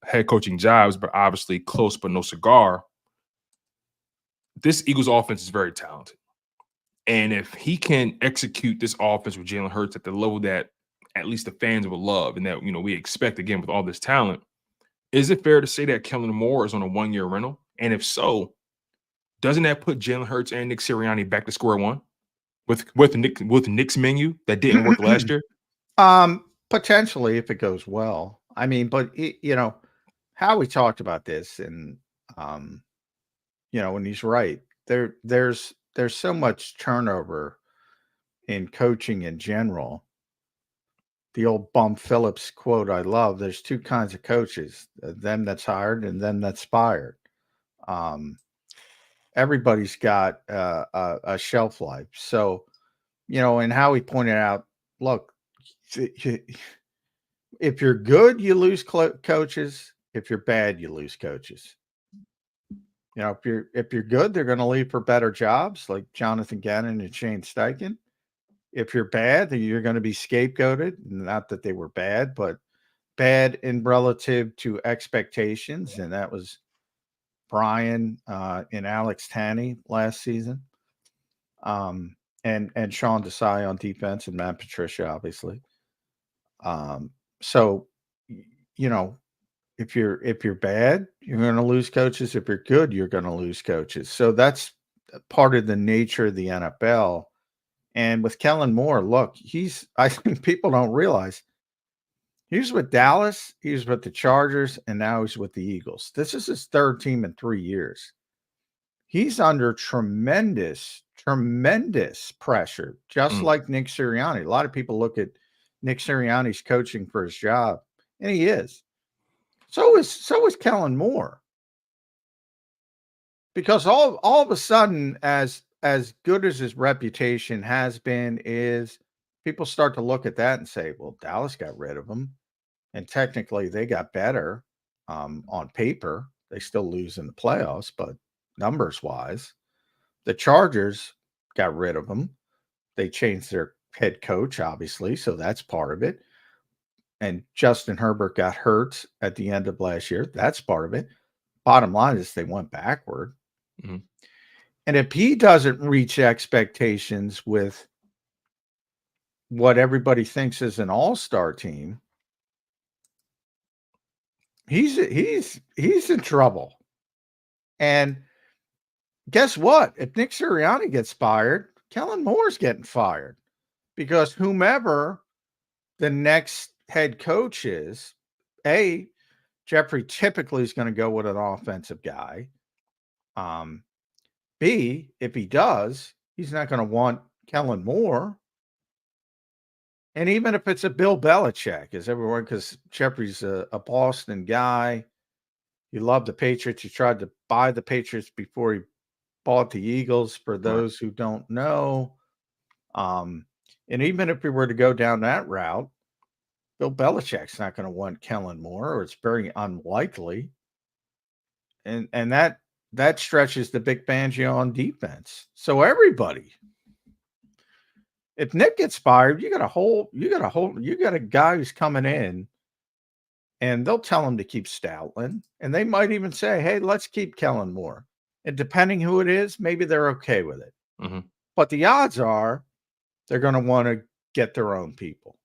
head coaching jobs, but obviously close but no cigar. This Eagles offense is very talented. And if he can execute this offense with Jalen Hurts at the level that at least the fans will love and that, we expect again with all this talent, is it fair to say that Kellen Moore is on a 1-year rental? And if so, doesn't that put Jalen Hurts and Nick Sirianni back to square one with Nick's menu that didn't work last year? Potentially if it goes well. I mean, but how we talked about this, and and he's right. There's so much turnover in coaching in general. The old Bum Phillips quote I love: "There's two kinds of coaches: them that's hired and them that's fired." Everybody's got a shelf life, so and how he pointed out, look, if you're good, you lose coaches. If you're bad, you lose coaches. If you're good, they're going to leave for better jobs, like Jonathan Gannon and Shane Steichen. If you're bad, then you're going to be scapegoated. Not that they were bad, but bad in relative to expectations, and that was Brian and Alex Tanney last season, and Sean Desai on defense, and Matt Patricia, obviously. So, if you're bad, you're going to lose coaches. If you're good, you're going to lose coaches. So that's part of the nature of the NFL. And with Kellen Moore, look, I think people don't realize he was with Dallas, he was with the Chargers, and now he's with the Eagles. This is his third team in 3 years. He's under tremendous, tremendous pressure, just like Nick Sirianni. A lot of people look at Nick Sirianni's coaching for his job, and he is. So is Kellen Moore. Because all of a sudden, as good as his reputation has been, is people start to look at that and say, well, Dallas got rid of him. And technically they got better on paper. They still lose in the playoffs, but numbers wise, the Chargers got rid of him. They changed their head coach, obviously, so that's part of it. And Justin Herbert got hurt at the end of last year. That's part of it. Bottom line is they went backward. Mm-hmm. And if he doesn't reach expectations with what everybody thinks is an all-star team, he's in trouble. And guess what? If Nick Sirianni gets fired, Kellen Moore's getting fired, because whomever the next head coach is, Jeffrey typically is going to go with an offensive guy. B, if he does, he's not going to want Kellen Moore. And even if it's a Bill Belichick, is everyone, because Jeffrey's a Boston guy. He loved the Patriots. He tried to buy the Patriots before he bought the Eagles, for those who don't know. And even if we were to go down that route, Bill Belichick's not going to want Kellen Moore, or it's very unlikely. And that stretches the Big Fangio on defense. So everybody, if Nick gets fired, you got a guy who's coming in, and they'll tell him to keep Stoutland, and they might even say, hey, let's keep Kellen Moore. And depending who it is, maybe they're okay with it. Mm-hmm. But the odds are they're going to want to get their own people.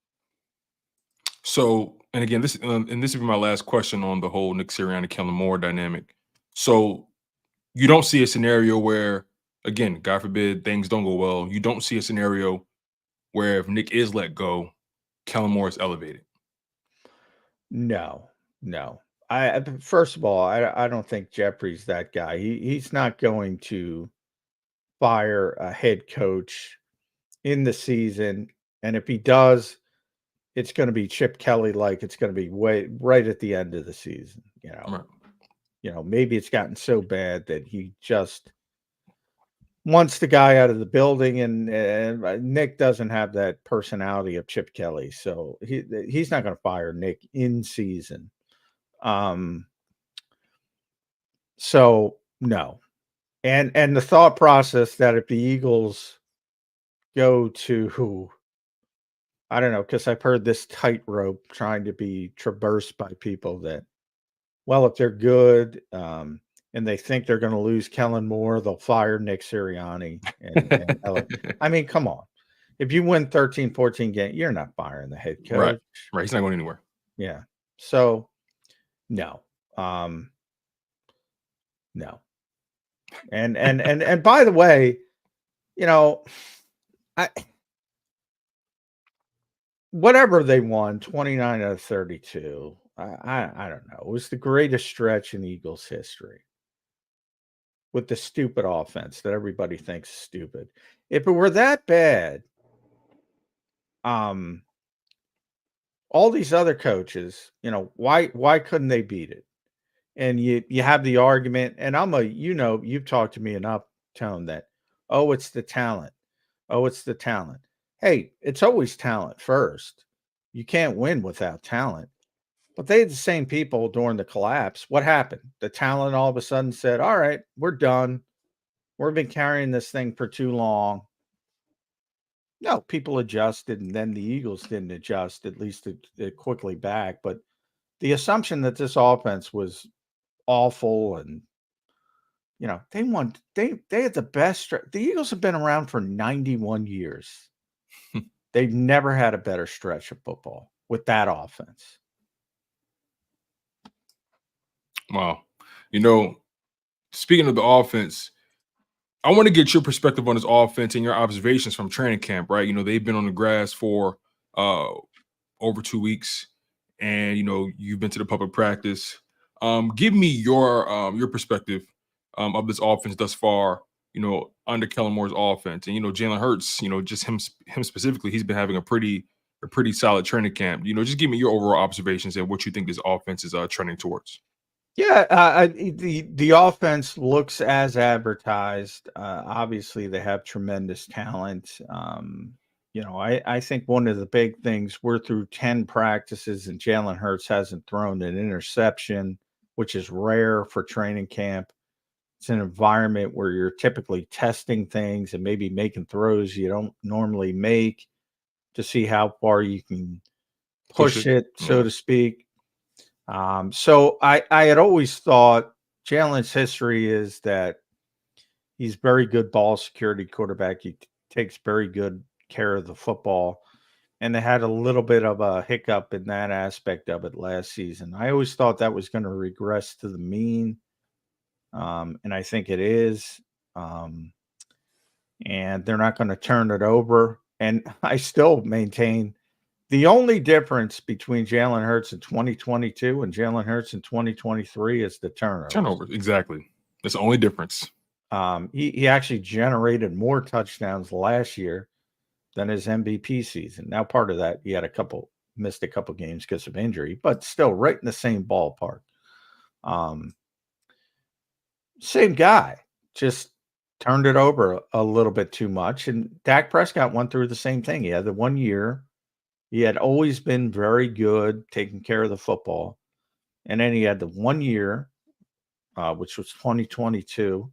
So, and again, this will be my last question on the whole Nick Sirianni, Kellen Moore dynamic. So you don't see a scenario where, again, God forbid things don't go well, you don't see a scenario where if Nick is let go, Kellen Moore is elevated? No. First of all, I don't think Jeffrey's that guy. He's not going to fire a head coach in the season, and if he does, it's going to be Chip Kelly, like it's going to be right at the end of the season. Maybe it's gotten so bad that he just wants the guy out of the building, and Nick doesn't have that personality of Chip Kelly, so he's not going to fire Nick in season. So no, and the thought process that if the Eagles go to, I don't know, because I've heard this tightrope trying to be traversed by people that, well, if they're good, and they think they're going to lose Kellen Moore, they'll fire Nick Sirianni. I mean, come on. If you win 13, 14 games, you're not firing the head coach. Right. He's not going anywhere. Yeah. So, no. No. And by the way, whatever they won, 29 out of 32, I don't know. It was the greatest stretch in Eagles history with the stupid offense that everybody thinks is stupid. If it were that bad, all these other coaches, why couldn't they beat it? And you have the argument, and you've talked to me enough, Tone, that, oh, it's the talent. Oh, it's the talent. Hey, it's always talent first. You can't win without talent. But they had the same people during the collapse. What happened? The talent all of a sudden said, all right, we're done. We've been carrying this thing for too long. No, people adjusted, and then the Eagles didn't adjust, at least it quickly back. But the assumption that this offense was awful, and they had the best. The Eagles have been around for 91 years. They've never had a better stretch of football with that offense. Wow. Speaking of the offense, I want to get your perspective on this offense and your observations from training camp, right? They've been on the grass for over 2 weeks, and you've been to the public practice. Give me your perspective of this offense thus far, under Kellen Moore's offense. And Jalen Hurts, just him specifically, he's been having a pretty solid training camp. Just give me your overall observations and what you think this offense is trending towards. Yeah, the offense looks as advertised. Obviously, they have tremendous talent. I think one of the big things, we're through 10 practices and Jalen Hurts hasn't thrown an interception, which is rare for training camp. It's an environment where you're typically testing things and maybe making throws you don't normally make to see how far you can push it, so to speak. So I had always thought Jalen's history is that he's very good ball security quarterback. He takes very good care of the football, and they had a little bit of a hiccup in that aspect of it last season. I always thought that was going to regress to the mean, and I think it is. And they're not going to turn it over. And I still maintain the only difference between Jalen Hurts in 2022 and Jalen Hurts in 2023 is the turnovers. Turnovers, exactly. That's the only difference. He actually generated more touchdowns last year than his MVP season. Now, part of that, he had missed a couple games because of injury, but still right in the same ballpark. Same guy, just turned it over a little bit too much. And Dak Prescott went through the same thing. He had the 1 year. He had always been very good taking care of the football. And then he had the 1 year, which was 2022,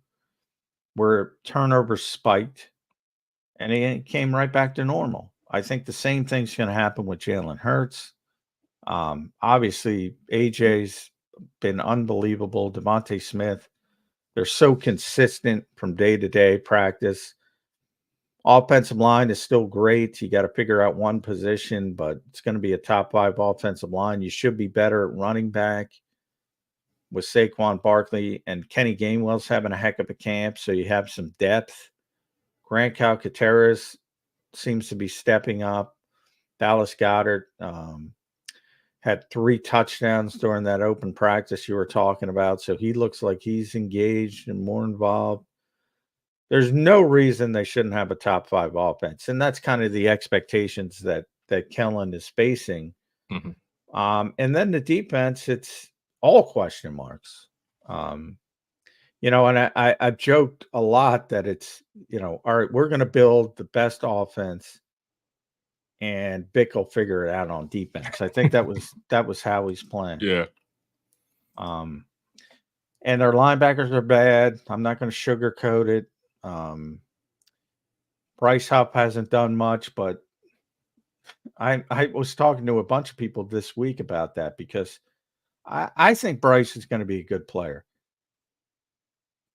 where turnovers spiked, and he came right back to normal. I think the same thing's going to happen with Jalen Hurts. Obviously, AJ's been unbelievable. Devontae Smith, they're so consistent from day to day practice. Offensive line is still great. You got to figure out one position, but it's going to be a top 5 offensive line. You should be better at running back with Saquon Barkley, and Kenny Gainwell's having a heck of a camp, so you have some depth. Grant Calcaterra seems to be stepping up. Dallas Goedert had 3 touchdowns during that open practice you were talking about, so he looks like he's engaged and more involved. There's no reason they shouldn't have a top 5 offense, and that's kind of the expectations that that Kellen is facing. Mm-hmm. And then the defense, it's all question marks. You know, and I've joked a lot that it's, you know, all right, we're going to build the best offense and Vic will figure it out on defense. I think that was how he's playing. Yeah. And their linebackers are bad. I'm not going to sugarcoat it. Bryce Huff hasn't done much, but I was talking to a bunch of people this week about that because I think Bryce is going to be a good player.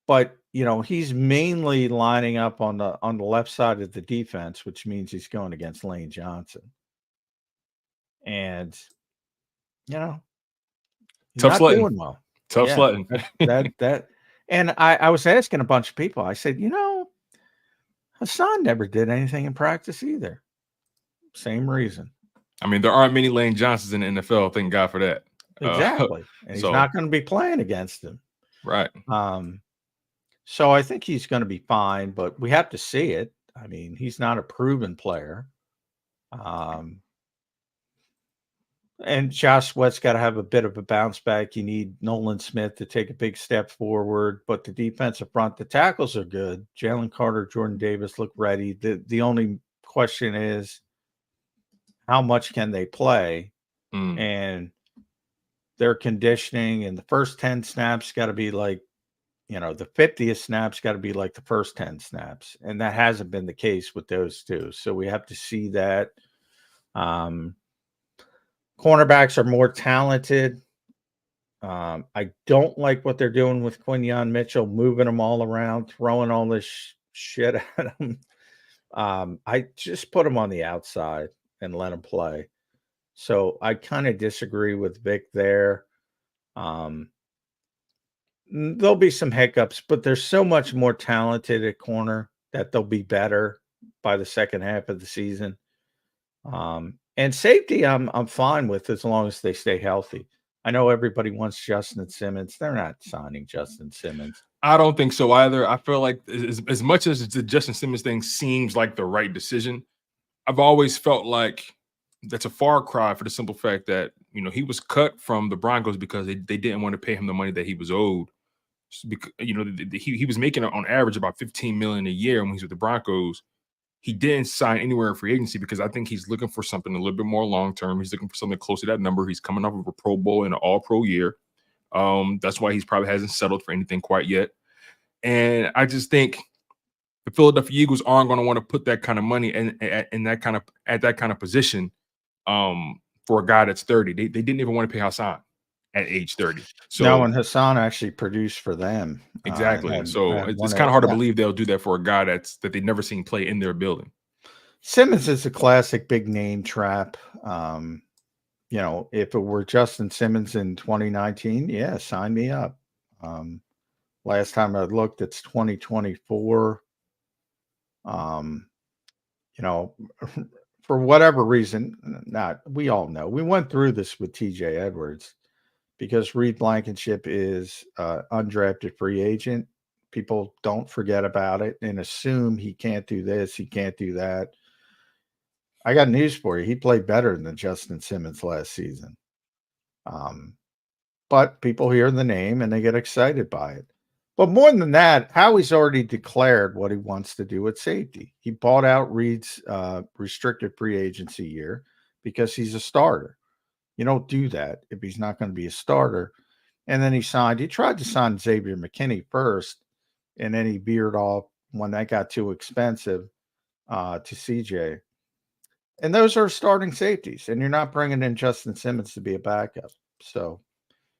But, you know, he's mainly lining up on the left side of the defense, which means he's going against Lane Johnson. And, you know, he's Tough not sledding. doing well. Tough sledding. That and I was asking a bunch of people. I said, you know, Hassan never did anything in practice either. Same reason. I mean, there aren't many Lane Johnsons in the NFL. Thank God for that. Exactly. And he's not going to be playing against him. Right. So I think he's going to be fine, but we have to see it. I mean, he's not a proven player. And Josh Sweat's got to have a bit of a bounce back. You need Nolan Smith to take a big step forward, but the defensive front, the tackles are good. Jalen Carter, Jordan Davis look ready. The only question is how much can they play? And their conditioning and the first 10 snaps got to be like, you know, the 50th snaps got to be like the first 10 snaps. And that hasn't been the case with those two. So we have to see that. Cornerbacks are more talented. I don't like what they're doing with Quinyon Mitchell, moving them all around, throwing all this shit at them. I just put them on the outside and let them play. So I kind of disagree with Vic there. There'll be some hiccups, but they're so much more talented at corner that they'll be better by the second half of the season. And safety, I'm fine with as long as they stay healthy. I know everybody wants Justin Simmons. They're not signing Justin Simmons. I don't think so either. I feel like as much as the Justin Simmons thing seems like the right decision, I've always felt like that's a far cry for the simple fact that, you know, he was cut from the Broncos because they didn't want to pay him the money that he was owed. Because, you know, he was making on average about $15 million a year when he was with the Broncos. He didn't sign anywhere in free agency because I think he's looking for something a little bit more long-term. He's looking for something close to that number. He's coming off of a Pro Bowl and an All-Pro year. That's why he's probably hasn't settled for anything quite yet. And I just think the Philadelphia Eagles aren't going to want to put that kind of money in that kind of position for a guy that's 30. They didn't even want to pay Hassan at age 30. So no, and Hassan actually produced for them. Exactly. So it's kind of hard to believe they'll do that for a guy that they've never seen play in their building. Simmons is a classic big name trap. You know, if it were Justin Simmons in 2019, yeah, sign me up. Last time I looked, it's 2024. You know, for whatever reason, we all know. We went through this with TJ Edwards because Reed Blankenship is undrafted free agent. People don't forget about it and assume he can't do this, he can't do that. I got news for you. He played better than Justin Simmons last season. But people hear the name and they get excited by it. But more than that, Howie's already declared what he wants to do at safety. He bought out Reed's restricted free agency year because he's a starter. You don't do that if he's not going to be a starter. And then he tried to sign Xavier McKinney first, and then he veered off when that got too expensive to CJ. And those are starting safeties, and you're not bringing in Justin Simmons to be a backup. So,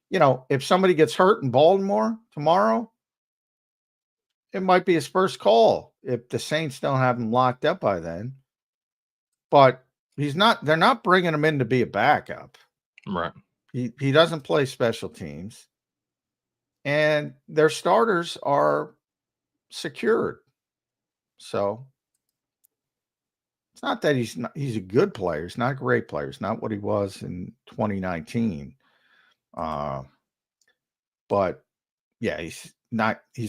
you know, if somebody gets hurt in Baltimore tomorrow, it might be his first call if the Saints don't have him locked up by then. But they're not bringing him in to be a backup. Right. He doesn't play special teams. And their starters are secured. So it's not that he's a good player. He's not a great player. It's not what he was in 2019. But yeah, he's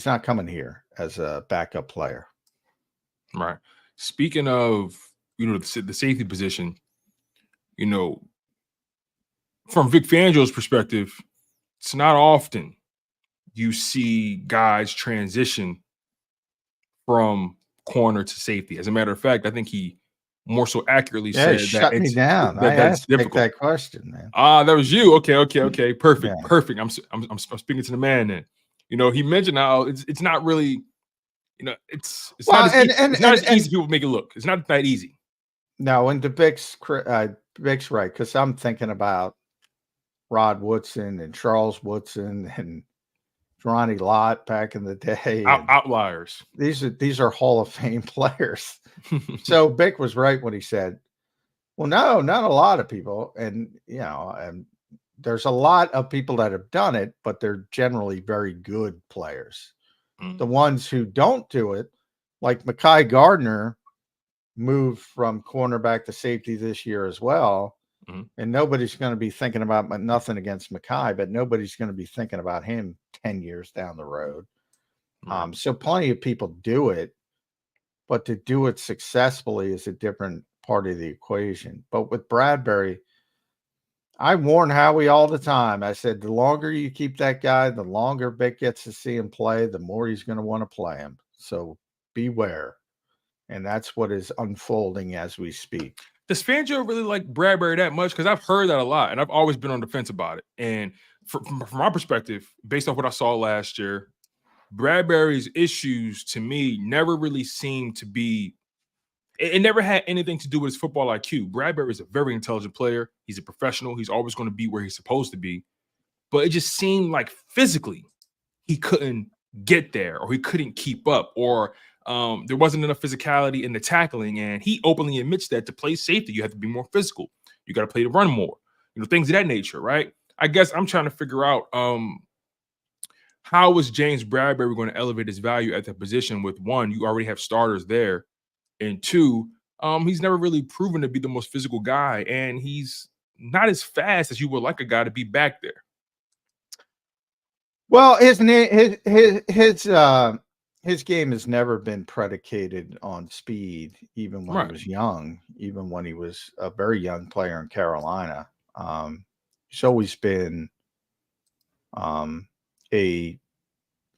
not coming here as a backup player. Right. Speaking of, you know, the safety position, you know, from Vic Fangio's perspective, it's not often you see guys transition from corner to safety. As a matter of fact, I think he more so accurately Yeah, said that shut me it's down. I that's asked Vic difficult. that question, man. That was you. Okay. Perfect. Yeah. Perfect. I'm speaking to the man then. He mentioned how it's not really, it's Well, not as it's not as easy as people make it look. It's not that easy. No, and Vic's right, because I'm thinking about Rod Woodson and Charles Woodson and Ronnie Lott back in the day. And Outliers. These are Hall of Fame players. So Vic was right when he said, well, no, not a lot of people. And, and there's a lot of people that have done it, but they're generally very good players. The ones who don't do it, like Mekhi Gardner, moved from cornerback to safety this year as well. And nobody's going to be thinking about nothing against Mekhi, but nobody's going to be thinking about him 10 years down the road. So plenty of people do it, but to do it successfully is a different part of the equation. But with Bradbury, I warn Howie all the time. I said, the longer you keep that guy, the longer Vic gets to see him play, the more he's going to want to play him. So beware. And that's what is unfolding as we speak. Does Fangio really like Bradbury that much? Because I've heard that a lot, and I've always been on the fence about it. And from my perspective, based off what I saw last year, Bradbury's issues to me never really seemed to be. It never had anything to do with his football IQ. Bradbury is a very intelligent player. He's a professional. He's always going to be where he's supposed to be. But it just seemed like physically he couldn't get there, or he couldn't keep up, or there wasn't enough physicality in the tackling. And he openly admits that to play safety, you have to be more physical. You got to play the run more, things of that nature, right? I guess I'm trying to figure out how is James Bradbury going to elevate his value at that position with, one, you already have starters there, and two, he's never really proven to be the most physical guy, and he's not as fast as you would like a guy to be back there. Well, his game has never been predicated on speed, even when he was young, even when he was a very young player in Carolina. He's always been a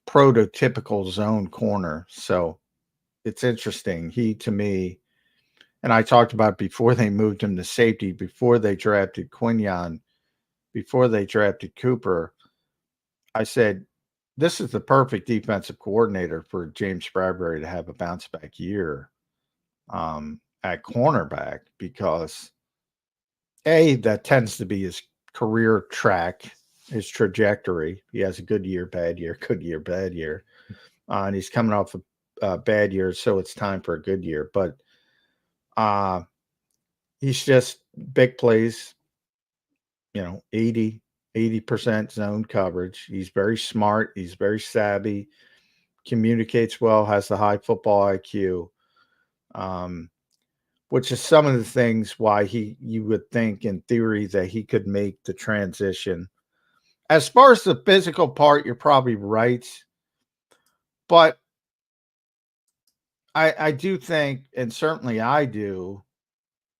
prototypical zone corner. So it's interesting. He, to me, and I talked about before they moved him to safety, before they drafted Quinyon, before they drafted Cooper, I said, this is the perfect defensive coordinator for James Bradbury to have a bounce back year at cornerback, because that tends to be his career track, his trajectory. He has a good year, bad year, good year, bad year. And he's coming off a bad year, so it's time for a good year. But he's just big plays, 80% zone coverage. He's very smart. He's very savvy, communicates well, has the high football IQ, which is some of the things why you would think in theory that he could make the transition. As far as the physical part, you're probably right. But I do think, and certainly I do,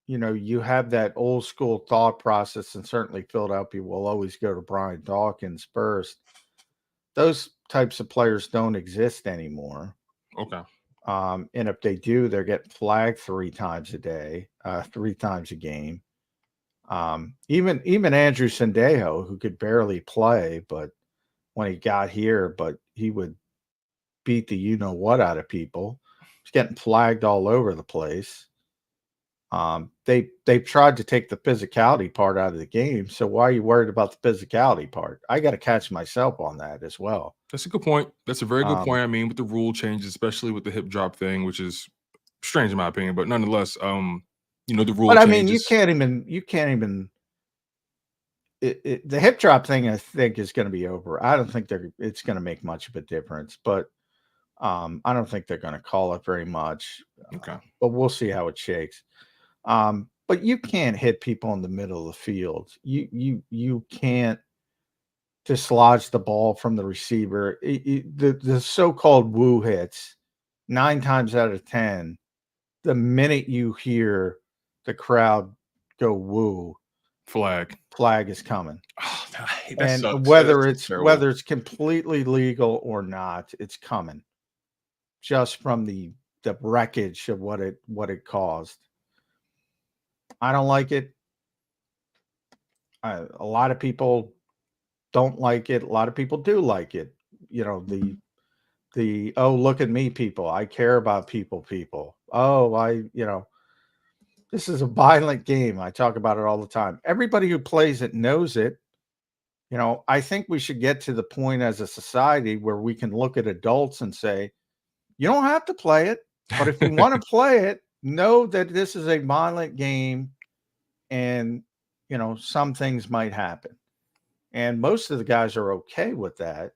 you have that old school thought process, and certainly Philadelphia will always go to Brian Dawkins first. Those types of players don't exist anymore. Okay. And if they do, they're getting flagged 3 times a day, 3 times a game. Even Andrew Sendejo, who could barely play, but when he got here, but he would beat the you-know-what out of people. He's getting flagged all over the place. They've tried to take the physicality part out of the game. So why are you worried about the physicality part? I got to catch myself on that as well. That's a good point. That's a very good point. I mean, with the rule changes, especially with the hip drop thing, which is strange in my opinion, but nonetheless, the rule. But I changes. mean, you can't even. The hip drop thing, I think, is going to be over. I don't think it's going to make much of a difference, but I don't think they're going to call it very much. Okay, but we'll see how it shakes. But you can't hit people in the middle of the field. You can't dislodge the ball from the receiver. The so-called woo hits, 9 times out of 10, the minute you hear the crowd go woo, Flag is coming. Oh, that And sucks. whether That's terrible. whether it's completely legal or not, it's coming. Just from the wreckage of what it caused. I don't like it. A lot of people don't like it. A lot of people do like it. You know, the oh, look at me, people. I care about people. Oh, this is a violent game. I talk about it all the time. Everybody who plays it knows it. You know, I think we should get to the point as a society where we can look at adults and say, you don't have to play it, but if you want to play it, know that this is a violent game and, some things might happen. And most of the guys are okay with that.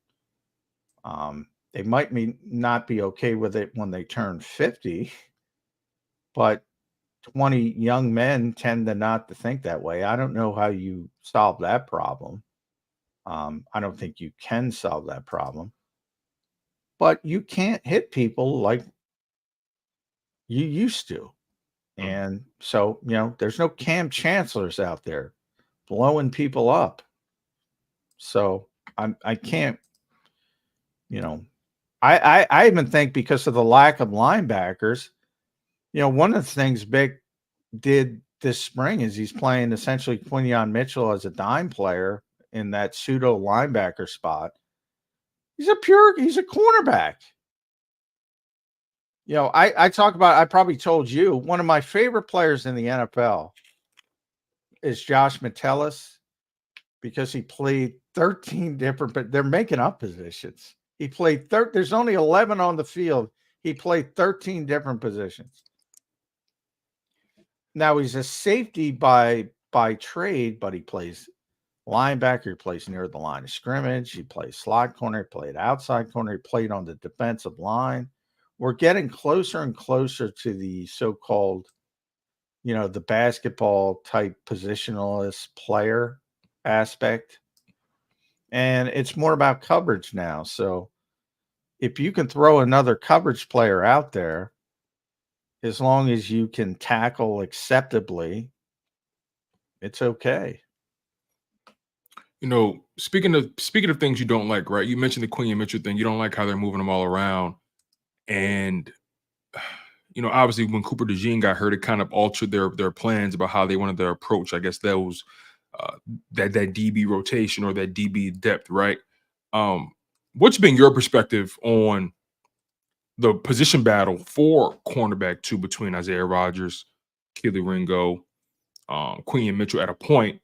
They might not be okay with it when they turn 50, but 20 young men tend to not to think that way. I don't know how you solve that problem. I don't think you can solve that problem, but you can't hit people like you used to. And so, there's no Cam Chancellors out there blowing people up. So I can't, I even think because of the lack of linebackers, one of the things Vic did this spring is he's playing essentially Quinyon Mitchell as a dime player in that pseudo linebacker spot. He's a cornerback. I talk about, I probably told you, one of my favorite players in the NFL is Josh Metellus because he played 13 different, but they're making up positions. He played there's only 11 on the field. He played 13 different positions. Now he's a safety by trade, but he plays linebacker, he plays near the line of scrimmage, he plays slot corner, he played outside corner, he played on the defensive line. We're getting closer and closer to the so-called, the basketball type positionalist player aspect. And it's more about coverage now. So if you can throw another coverage player out there, as long as you can tackle acceptably, it's okay. Speaking of things you don't like, right? You mentioned the Quinyon Mitchell thing. You don't like how they're moving them all around. And obviously when Cooper DeJean got hurt, it kind of altered their plans about how they wanted to approach, I guess, those that DB rotation or that DB depth, right? What's been your perspective on the position battle for cornerback 2 between Isaiah Rodgers, Keely Ringo, Quinyon Mitchell at a point?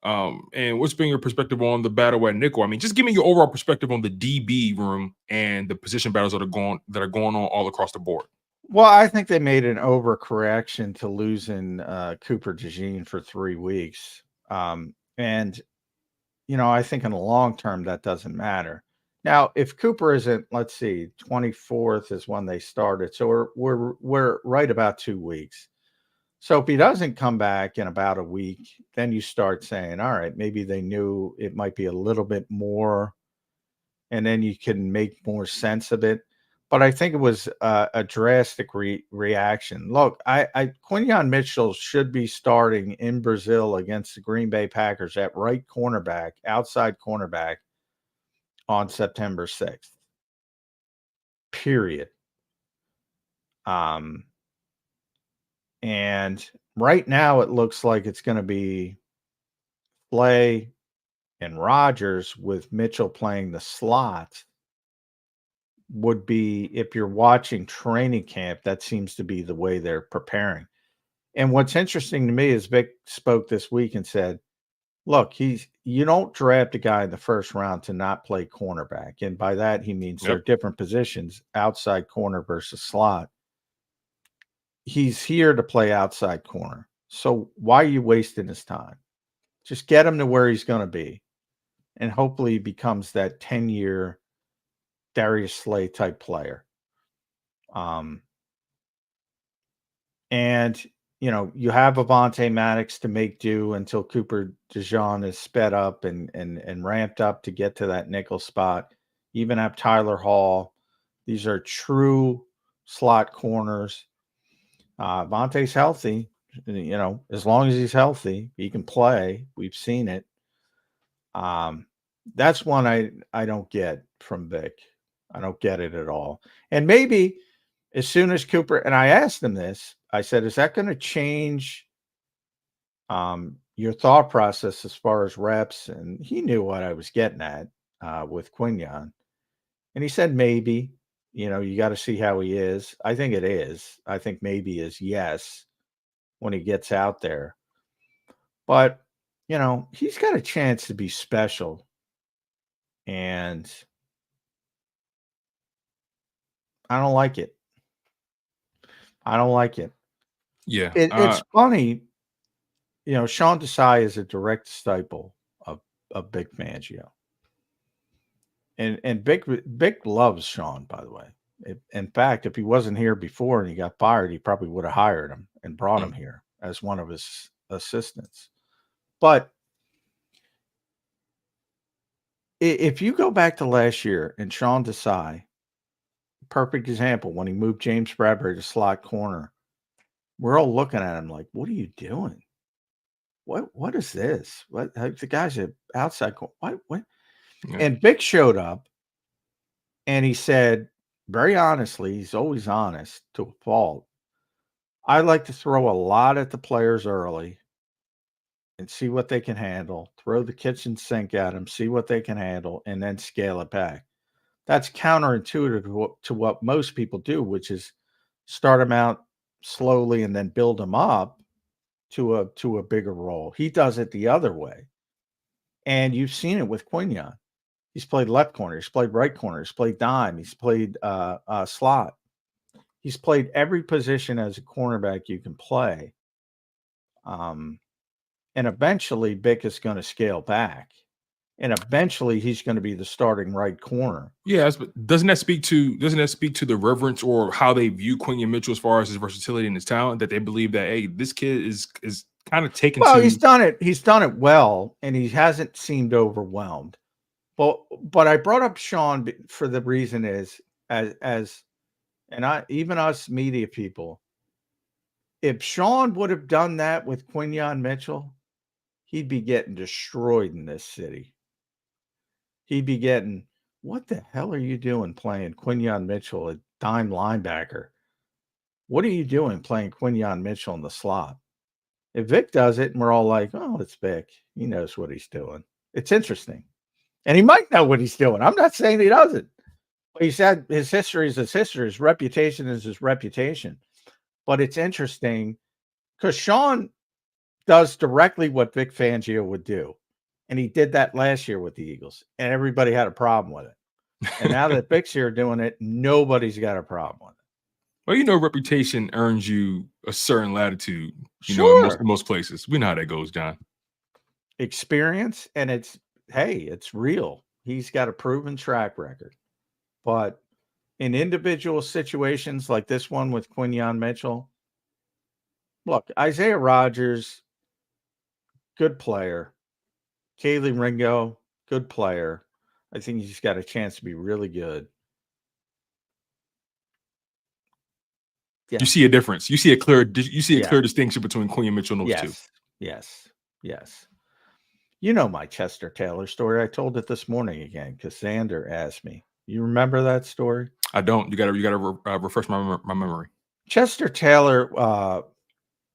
And what's been your perspective on the battle at nickel? I mean, just give me your overall perspective on the DB room and the position battles that are going on all across the board. Well, I think they made an overcorrection to losing Cooper DeJean for 3 weeks. And, I think in the long term, that doesn't matter. Now, if Cooper isn't, let's see, 24th is when they started. So we're right about 2 weeks. So if he doesn't come back in about a week, then you start saying, all right, maybe they knew it might be a little bit more, and then you can make more sense of it. But I think it was a drastic reaction. Look, Quinyon Mitchell should be starting in Brazil against the Green Bay Packers at right cornerback, outside cornerback on September 6th. Period. And right now it looks like it's going to be Slay and Rodgers with Mitchell playing the slot. Would be, if you're watching training camp, that seems to be the way they're preparing. And what's interesting to me is Vic spoke this week and said, look, you don't draft a guy in the first round to not play cornerback. And by that, he means There are different positions, outside corner versus slot. He's here to play outside corner. So why are you wasting his time? Just get him to where he's going to be. And hopefully he becomes that 10-year Darius Slay type player. And, you have Avonte Maddox to make do until Cooper DeJean is sped up and ramped up to get to that nickel spot. Even have Tyler Hall. These are true slot corners. Avonte's healthy. As long as he's healthy, he can play. We've seen it. That's one I don't get from Vic. I don't get it at all. And maybe as soon as Cooper, and I asked him this, I said, is that going to change your thought process as far as reps? And he knew what I was getting at with Quinyon. And he said, maybe, you got to see how he is. I think it is. I think maybe is yes when he gets out there. But, he's got a chance to be special. And I don't like it. I don't like it. Yeah. It's funny. Sean Desai is a direct disciple of Vic Fangio. And Vic loves Sean, by the way. In fact, if he wasn't here before and he got fired, he probably would have hired him and brought him here as one of his assistants. But if you go back to last year and Sean Desai, perfect example, when he moved James Bradbury to slot corner, we're all looking at him like, what are you doing? What is this? What the guy's an outside corner. What? Yeah. And Vic showed up and he said, very honestly, he's always honest to a fault. I like to throw a lot at the players early and see what they can handle, throw the kitchen sink at them, see what they can handle, and then scale it back. That's counterintuitive to what most people do, which is start them out slowly and then build them up to a bigger role. He does it the other way. And you've seen it with Quinyon. He's played left corner. He's played right corner. He's played dime. He's played slot. He's played every position as a cornerback you can play. And eventually Vic is going to scale back. And eventually he's going to be the starting right corner. Yes, but doesn't that speak to the reverence or how they view Quinyon Mitchell as far as his versatility and his talent, that they believe that, hey, this kid is kind of taken to... He's done it well, and he hasn't seemed overwhelmed. But I brought up Sean for the reason is even us media people, if Sean would have done that with Quinyon Mitchell, he'd be getting destroyed in this city. He'd be getting, what the hell are you doing playing Quinyon Mitchell, a dime linebacker? What are you doing playing Quinyon Mitchell in the slot? If Vic does it and we're all like, oh, it's Vic. He knows what he's doing. It's interesting. And he might know what he's doing. I'm not saying he doesn't. But he said his history is his history. His reputation is his reputation. But it's interesting because Sean does directly what Vic Fangio would do. And he did that last year with the Eagles. And everybody had a problem with it. And now that Vic's here doing it, nobody's got a problem with it. Well, reputation earns you a certain latitude, in most places. We know how that goes, John. Experience, and it's real. He's got a proven track record. But in individual situations like this one with Quinyon Mitchell, look, Isaiah Rodgers, good player. Kaylee Ringo, good player. I think he's got a chance to be really good. Yeah. You see a difference. You see a clear distinction between Quinyon Mitchell and those two. Yes. You know my Chester Taylor story. I told it this morning again because Xander asked me. You remember that story? I don't. You got to refresh my memory. Chester Taylor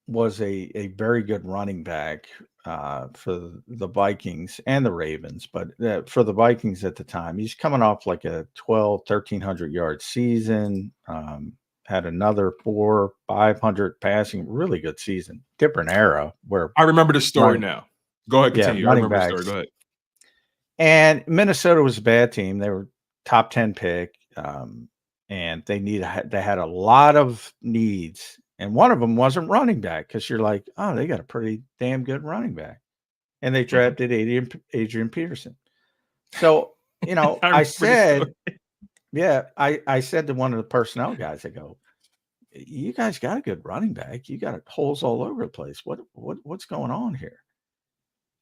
was a very good running back for the Vikings and the Ravens, but for the Vikings at the time, he's coming off like a 1,300 yard season. Had another 400-500 passing, really good season. Different era where I remember the story now. Go ahead, continue. I remember the story. Go ahead. And Minnesota was a bad team. They were top 10 pick, and they had a lot of needs. And one of them wasn't running back because you're like, oh, they got a pretty damn good running back. And they drafted Adrian Peterson. So, I said, I said to one of the personnel guys, I go, you guys got a good running back. You got holes all over the place. What's going on here?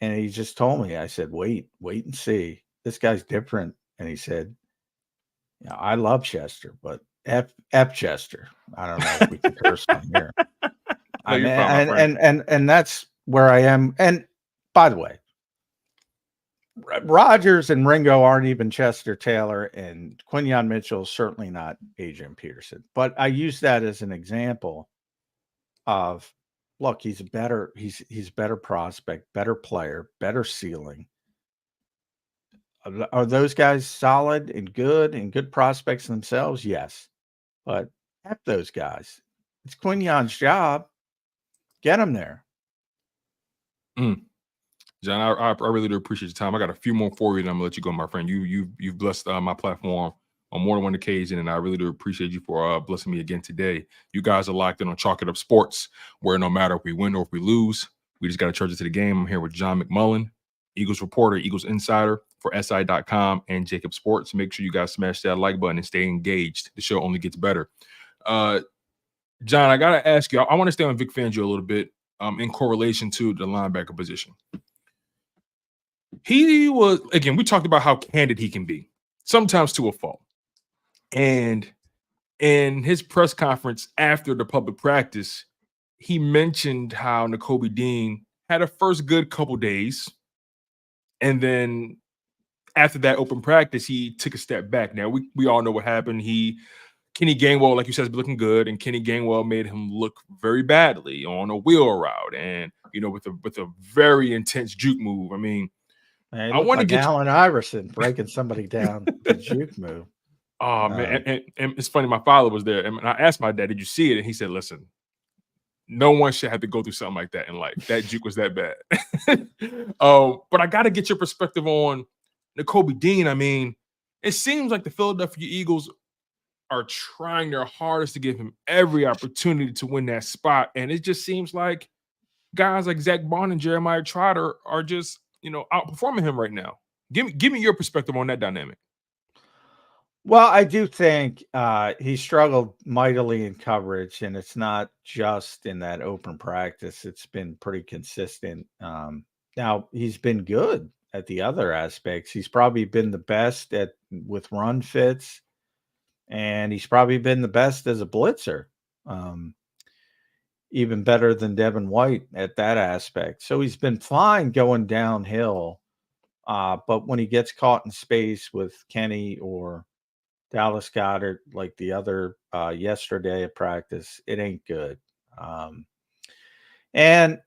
And he just told me, I said, wait and see. This guy's different. And he said, I love Chester, but F Chester. I don't know if we can curse on here. No, I you're mean, fine, my friend. and that's where I am. And by the way, Rodgers and Ringo aren't even Chester Taylor, and Quinyon Mitchell is certainly not Adrian Peterson. But I use that as an example of, look, he's a better prospect, better player, better ceiling. Are those guys solid and good prospects themselves? Yes, but F those guys. It's Quinyon's job. Get him there. Mm. John, I really do appreciate your time. I got a few more for you, and I'm gonna let you go, my friend. You've blessed my platform on more than one occasion, and I really do appreciate you for blessing me again today. You guys are locked in on Chalk It Up Sports, where no matter if we win or if we lose, we just got to charge it to the game. I'm here with John McMullen, Eagles reporter, Eagles insider for SI.com and Jacob Sports. Make sure you guys smash that like button and stay engaged. The show only gets better. John, I gotta ask you. I want to stay on Vic Fangio a little bit, in correlation to the linebacker position. He was, again, we talked about how candid he can be, sometimes to a fault. And in his press conference after the public practice, he mentioned how Nakobe Dean had a first good couple days. And then after that open practice, he took a step back. Now, we all know what happened. Kenny Gainwell, like you said, is looking good, and Kenny Gainwell made him look very badly on a wheel route, and with a very intense juke move. I mean, Man, he I looked want to like get Allen Iverson breaking somebody down the juke move. oh man, and it's funny. My father was there, and I asked my dad, "Did you see it?" And he said, "Listen, no one should have to go through something like that in life. That juke was that bad." But I got to get your perspective on Nakobe Dean. I mean, it seems like the Philadelphia Eagles are trying their hardest to give him every opportunity to win that spot, and it just seems like guys like Zach Bond and Jeremiah Trotter are just outperforming him right now. Give me your perspective on that dynamic. Well, I do think he struggled mightily in coverage, and it's not just in that open practice. It's been pretty consistent. Now he's been good at the other aspects. He's probably been the best with run fits, and he's probably been the best as a blitzer. Even better than Devin White at that aspect. So he's been fine going downhill. But when he gets caught in space with Kenny or Dallas Goedert, like the other yesterday at practice, it ain't good. And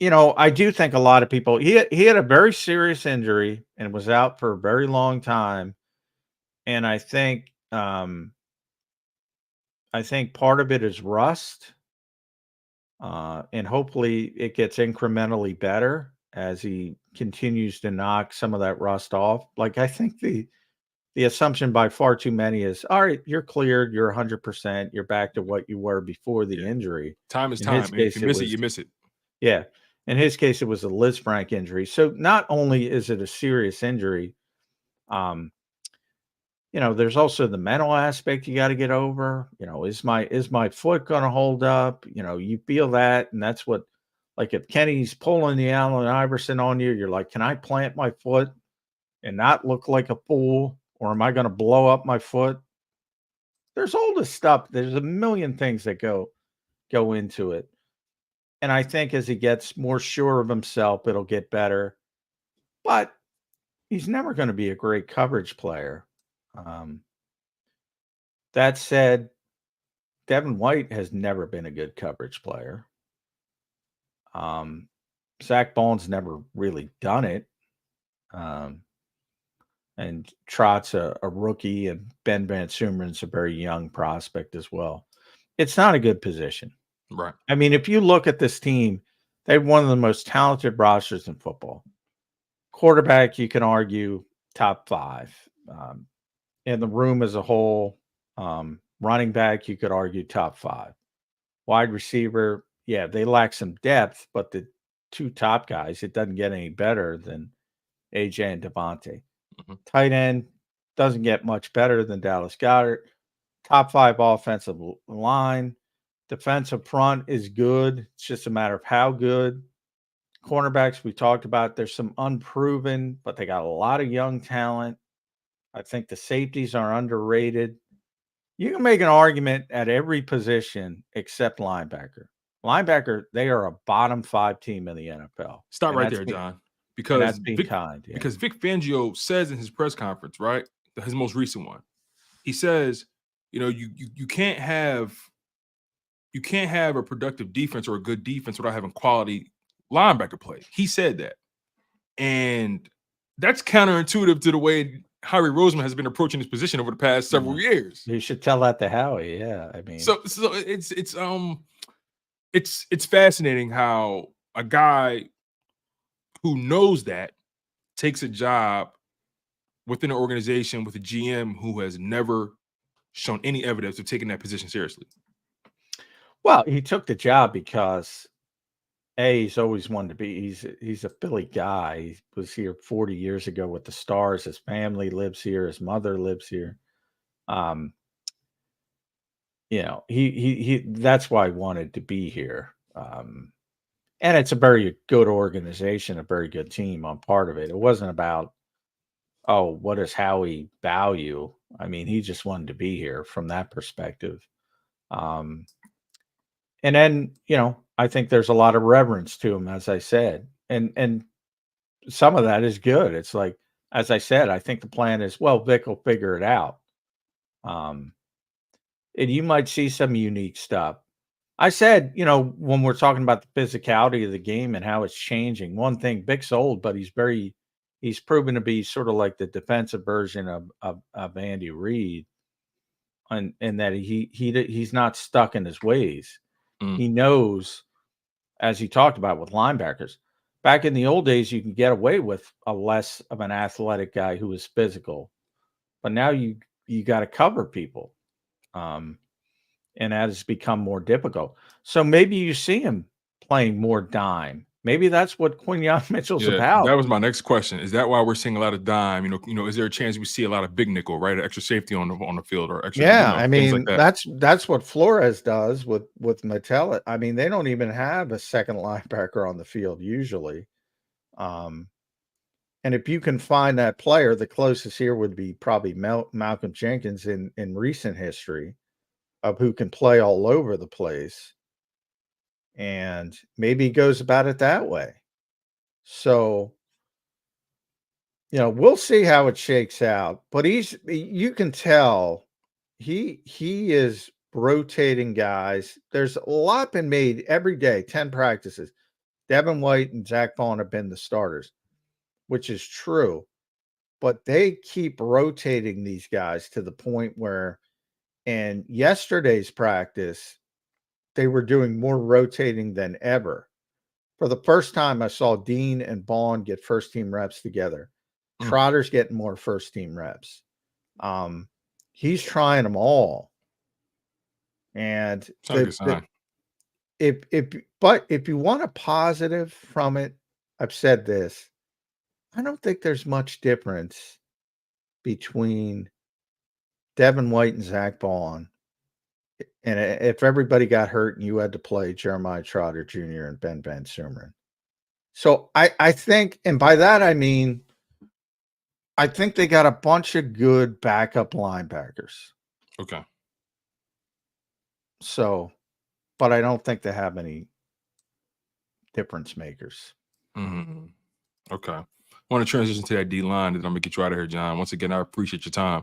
I do think a lot of people. He had a very serious injury and was out for a very long time. And I think part of it is rust, and hopefully it gets incrementally better as he continues to knock some of that rust off. Like I think the assumption by far too many is, all right, you're cleared, you're 100%, you're back to what you were before the injury. Time is In time. his And if case, you miss it, you miss it. Yeah. In his case, it was a Liz Frank injury. So not only is it a serious injury, there's also the mental aspect you got to get over. Is my foot going to hold up? You feel that, and that's what, like, if Kenny's pulling the Allen Iverson on you, you're like, can I plant my foot and not look like a fool, or am I going to blow up my foot? There's all this stuff. There's a million things that go into it. And I think as he gets more sure of himself, it'll get better. But he's never going to be a great coverage player. That said, Devin White has never been a good coverage player. Zach Bone's never really done it. And Trott's a rookie, and Ben Van Sumeren's a very young prospect as well. It's not a good position. Right. I mean, if you look at this team, they have one of the most talented rosters in football. Quarterback, you can argue top 5. In the room as a whole, running back, you could argue top 5. Wide receiver, yeah, they lack some depth, but the 2 top guys, it doesn't get any better than AJ and Devontae. Mm-hmm. Tight end doesn't get much better than Dallas Goedert. Top 5 offensive line. Defensive front is good. It's just a matter of how good. Cornerbacks, we talked about, there's some unproven, but they got a lot of young talent. I think the safeties are underrated. You can make an argument at every position except linebacker. Linebacker, they are a bottom 5 team in the NFL. Stop And right that's there, me, John. and Because that's being Vic, kind. Yeah. because Vic Fangio says in his press conference, right, his most recent one, he says, you can't have a productive defense or a good defense without having quality linebacker play. He said that, and that's counterintuitive to the way Howie Roseman has been approaching his position over the past several years. You should tell that to Howie. Yeah, I mean, So it's fascinating how a guy who knows that takes a job within an organization with a GM who has never shown any evidence of taking that position seriously. well, he took the job because he's always wanted to be. He's a Philly guy. He was here 40 years ago with the Stars. His family lives here. His mother lives here. He that's why he wanted to be here. And it's a very good organization, a very good team on part of it. It wasn't about, oh, what does Howie value? I mean, he just wanted to be here from that perspective. And then, I think there's a lot of reverence to him, as I said. And some of that is good. It's like, as I said, I think the plan is, well, Vic will figure it out. And you might see some unique stuff. I said, when we're talking about the physicality of the game and how it's changing, one thing, Vic's old, but he's proven to be sort of like the defensive version of Andy Reid, and that he's not stuck in his ways. He knows, as he talked about with linebackers, back in the old days, you can get away with a less of an athletic guy who is physical, but now you got to cover people. And that has become more difficult. So maybe you see him playing more dime. Maybe that's what Quinyon Mitchell's about. That was my next question. Is that why we're seeing a lot of dime? Is there a chance we see a lot of big nickel, right? Extra safety on the field or extra? Yeah, I things mean, like that. that's what Flores does with Mattel. I mean, they don't even have a second linebacker on the field usually. And if you can find that player, the closest here would be probably Malcolm Jenkins in recent history, of who can play all over the place. And maybe he goes about it that way. So, we'll see how it shakes out. But you can tell he is rotating guys. There's a lot been made every day, 10 practices. Devin White and Zach Vaughn have been the starters, which is true. But they keep rotating these guys to the point where, in yesterday's practice, they were doing more rotating than ever. For the first time, I saw Dean and Vaughn get first-team reps together. Trotter's getting more first-team reps. He's trying them all. And if you want a positive from it, I've said this, I don't think there's much difference between Devin White and Zach Vaughn. And if everybody got hurt and you had to play Jeremiah Trotter Jr. and Ben Van Sumeren. So I think, and by that I mean, I think they got a bunch of good backup linebackers. Okay. So, but I don't think they have any difference makers. Mm-hmm. Okay. I want to transition to that D line, and I'm gonna get you out of here, John. Once again, I appreciate your time.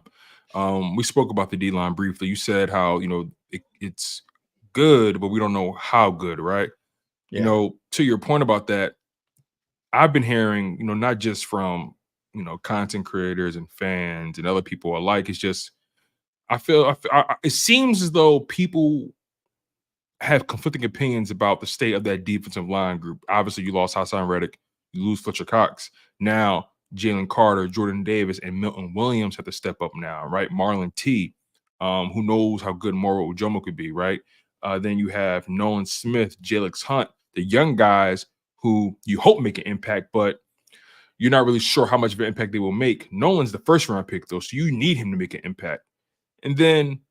We spoke about the D line briefly. You said how it's good, but we don't know how good, right? Yeah. To your point about that, I've been hearing, not just from content creators and fans and other people alike. It's just it seems as though people have conflicting opinions about the state of that defensive line group. Obviously, you lost Hassan Reddick, you lose Fletcher Cox. Now, Jalen Carter, Jordan Davis, and Milton Williams have to step up now, right? Marlon T, who knows how good Moro Ujomo could be, right? Then you have Nolan Smith, Jalix Hunt, the young guys who you hope make an impact, but you're not really sure how much of an impact they will make. Nolan's the first round pick, though, so you need him to make an impact. And then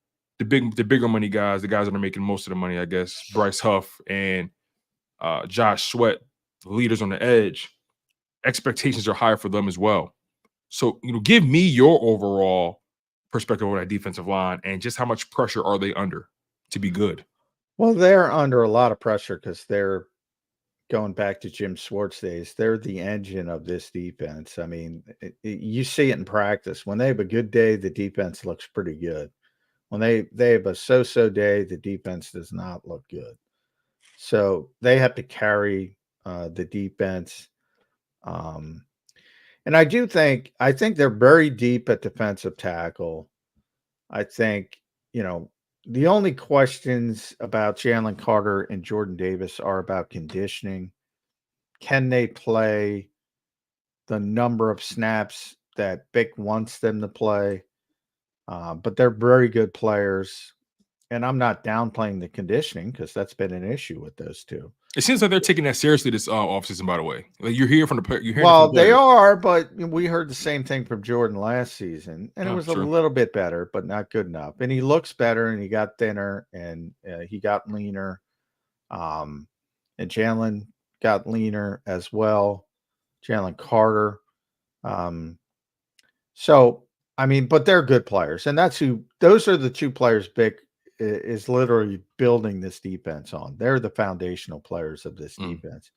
the bigger money guys, the guys that are making most of the money, I guess, Bryce Huff and Josh Sweat, the leaders on the edge, expectations are higher for them as well. So, give me your overall perspective on that defensive line and just how much pressure are they under to be good? Well, they're under a lot of pressure because they're going back to Jim Schwartz days. They're the engine of this defense. I mean, you see it in practice. When they have a good day, the defense looks pretty good. When they have a so-so day, the defense does not look good. So they have to carry the defense. Um, and I think they're very deep at defensive tackle. I think, the only questions about Jalen Carter and Jordan Davis are about conditioning. Can they play the number of snaps that Bick wants them to play? But they're very good players. And I'm not downplaying the conditioning because that's been an issue with those two. It seems like they're taking that seriously this offseason, by the way. Like you're hearing from the Well, they are, but we heard the same thing from Jordan last season, and it was true. a little bit better, but not good enough. And he looks better, and he got thinner, and he got leaner. And Jalen got leaner as well. Jalen Carter. So I mean, but they're good players, and those are the two players Bick is literally building this defense on. They're the foundational players of this defense.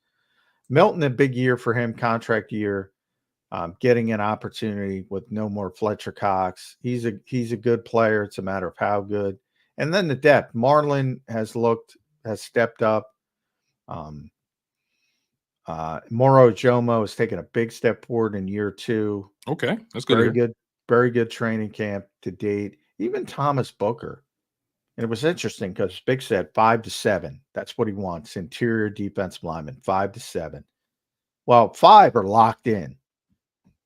Milton, a big year for him, contract year, getting an opportunity with no more Fletcher Cox. He's a good player. It's a matter of how good. And then the depth. Marlon has stepped up. Moro Jomo has taken a big step forward in year 2. Okay, that's good. Very good training camp to date. Even Thomas Booker. And it was interesting because Big said 5 to 7. That's what he wants. Interior defensive lineman, 5 to 7. Well, 5 are locked in.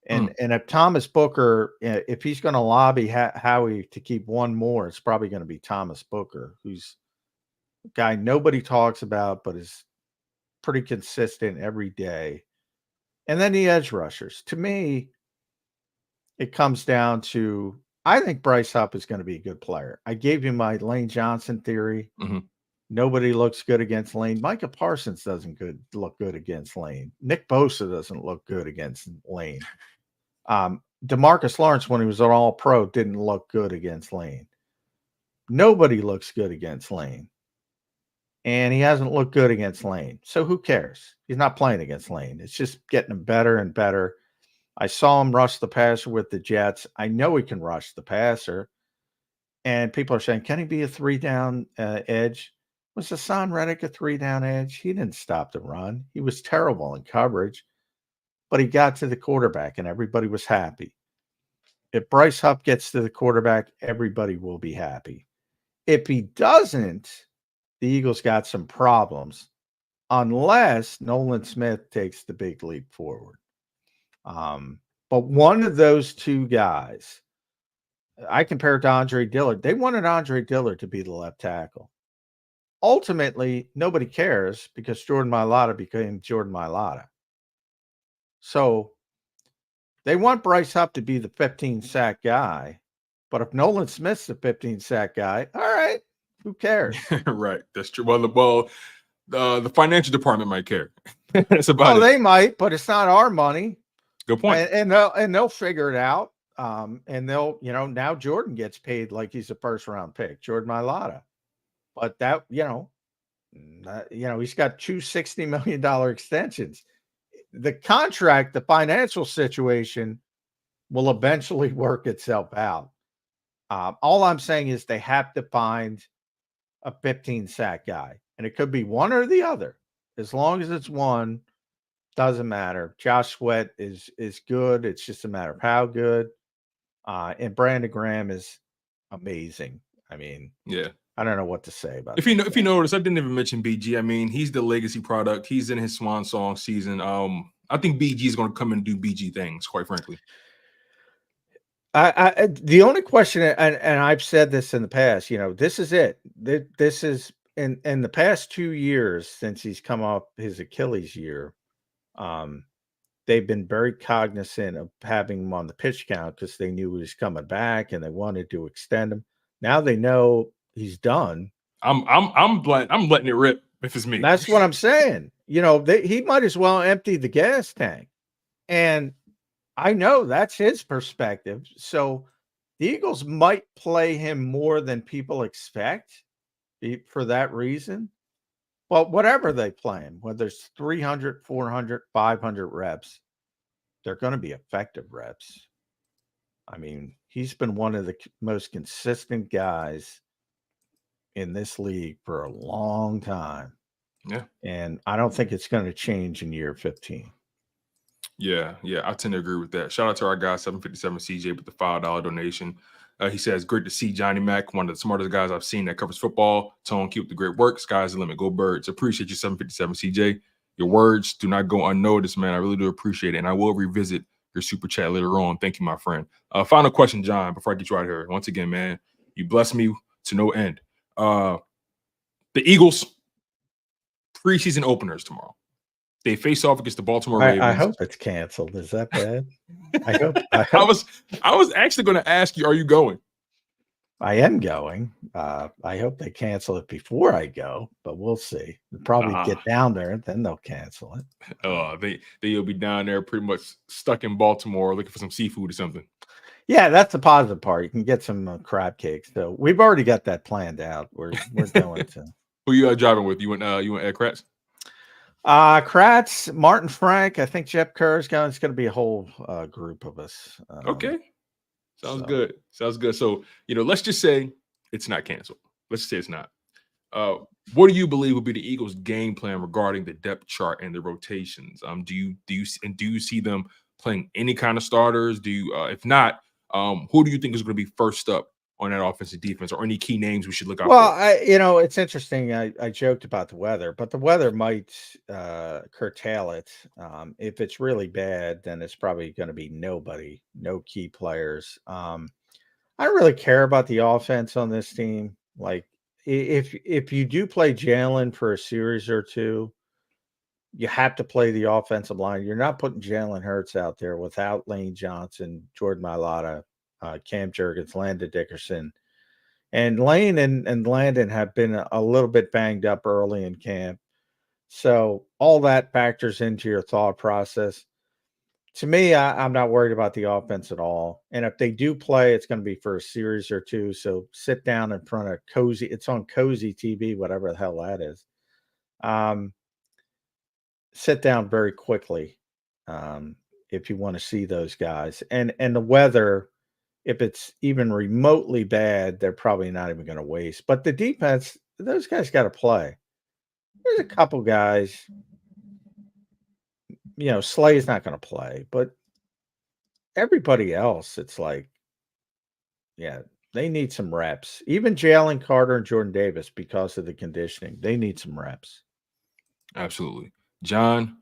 And if Thomas Booker, if he's going to lobby Howie to keep one more, it's probably going to be Thomas Booker, who's a guy nobody talks about, but is pretty consistent every day. And then the edge rushers. To me, it comes down to, I think Bryce Huff is going to be a good player. I gave you my Lane Johnson theory. Nobody looks good against Lane. Micah Parsons doesn't look good against Lane. Nick Bosa doesn't look good against Lane. DeMarcus Lawrence, when he was an all-pro, didn't look good against Lane. Nobody looks good against Lane. And he hasn't looked good against Lane. So who cares? He's not playing against Lane. It's just getting him better and better. I saw him rush the passer with the Jets. I know he can rush the passer. And people are saying, can he be a 3-down edge? Was Hassan Reddick a 3-down edge? He didn't stop the run. He was terrible in coverage. But he got to the quarterback, and everybody was happy. If Bryce Huff gets to the quarterback, everybody will be happy. If he doesn't, the Eagles got some problems, unless Nolan Smith takes the big leap forward. But one of those two guys, I compare to Andre Dillard. They wanted Andre Dillard to be the left tackle. Ultimately, nobody cares because Jordan Mailata became Jordan Mailata. So they want Bryce Huff to be the 15-sack guy. But if Nolan Smith's the 15-sack guy, all right, who cares? Right, that's true. Well, the financial department might care. That's about it. They might, but it's not our money. Good point. And they'll figure it out. And they'll, now Jordan gets paid like he's a first-round pick, Jordan Mailata. But that, he's got 2 $60 million extensions. The contract, the financial situation will eventually work itself out. All I'm saying is they have to find a 15-sack guy, and it could be one or the other. As long as it's one, doesn't matter. Josh Sweat is good. It's just a matter of how good. And Brandon Graham is amazing. I mean, yeah. I don't know what to say about if you notice, I didn't even mention BG. I mean, he's the legacy product. He's in his swan song season. I think BG is going to come and do BG things, quite frankly. The only question, and I've said this in the past, this is it. This is in the past 2 years since he's come off his Achilles year. They've been very cognizant of having him on the pitch count because they knew he was coming back and they wanted to extend him. Now they know he's done. I'm letting it rip if it's me. That's what I'm saying. He might as well empty the gas tank. And I know that's his perspective. So the Eagles might play him more than people expect for that reason. Well, whatever they plan, whether it's 300, 400, 500 reps, they're going to be effective reps. I mean, he's been one of the most consistent guys in this league for a long time. Yeah. And I don't think it's going to change in year 15. Yeah, I tend to agree with that. Shout out to our guy 757 CJ with the $5 donation. He says, "Great to see Johnny Mac, one of the smartest guys I've seen that covers football. Tone, keep up the great work. Sky's the limit. Go Birds." Appreciate you, 757 CJ. Your words do not go unnoticed, man. I really do appreciate it, and I will revisit your super chat later on. Thank you, my friend. Final question, John, before I get you out of here. Once again, man, you bless me to no end. The Eagles preseason openers tomorrow. They face off against the Baltimore Ravens. I hope it's canceled. Is that bad? I hope. I was actually going to ask you, are you going? I am going. I hope they cancel it before I go, but we'll see. They'll probably get down there, and then they'll cancel it. They'll be down there pretty much stuck in Baltimore looking for some seafood or something. Yeah, that's the positive part. You can get some crab cakes. So we've already got that planned out. We're going to. Who you driving with? You want Ed Kratz? Kratz, Martin Frank. I think Jeff Kerr's going. It's going to be a whole group of us. Okay. Sounds good. So, let's just say it's not canceled. Let's just say it's not. What do you believe will be the Eagles' game plan regarding the depth chart and the rotations? Do you see them playing any kind of starters? If not, who do you think is going to be first up on that offensive defense, or any key names we should look out for? Well, it's interesting. I joked about the weather, but the weather might curtail it. If it's really bad, then it's probably going to be no key players. I don't really care about the offense on this team. Like, if you do play Jalen for a series or two, you have to play the offensive line. You're not putting Jalen Hurts out there without Lane Johnson, Jordan Mailata, Cam Jurgens, Landon Dickerson. And Lane and Landon have been a little bit banged up early in camp. So all that factors into your thought process. To me, I'm not worried about the offense at all. And if they do play, it's going to be for a series or two. So sit down in front of Cozy. It's on Cozy TV, whatever the hell that is. Sit down very quickly if you want to see those guys. And the weather, if it's even remotely bad, they're probably not even going to waste. But the defense, those guys got to play. There's a couple guys, Slay's not going to play, but everybody else, it's like, yeah, they need some reps. Even Jalen Carter and Jordan Davis, because of the conditioning, they need some reps. Absolutely. John,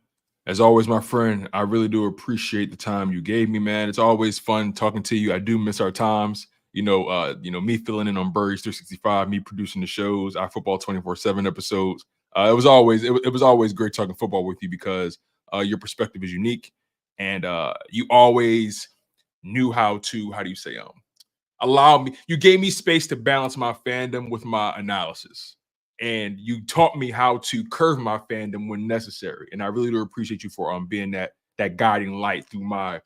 as always, my friend, I really do appreciate the time you gave me, man. It's always fun talking to you. I do miss our times. Me filling in on Burries 365, me producing the shows, our football 24/7 episodes. It was always great talking football with you because your perspective is unique, and you always knew how do you say, allow me. You gave me space to balance my fandom with my analysis. And you taught me how to curve my fandom when necessary. And I really do appreciate you for being that guiding light through my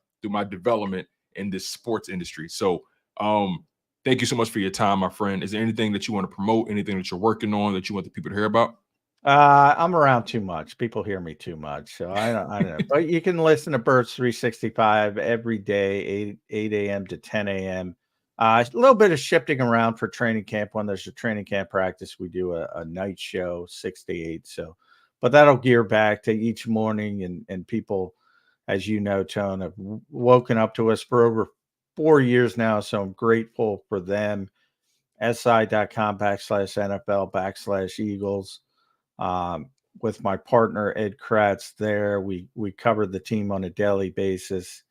development in this sports industry. So thank you so much for your time, my friend. Is there anything that you want to promote, anything that you're working on that you want the people to hear about? I'm around too much. People hear me too much. So I don't know. But you can listen to Birds 365 every day, 8 a.m. to 10 a.m. A little bit of shifting around for training camp. When there's a training camp practice, we do a night show, 6 to 8. So, but that'll gear back to each morning. And people, as you know, Tone, have woken up to us for over 4 years now. So I'm grateful for them. SI.com/NFL/Eagles. With my partner, Ed Kratz there. We cover the team on a daily basis.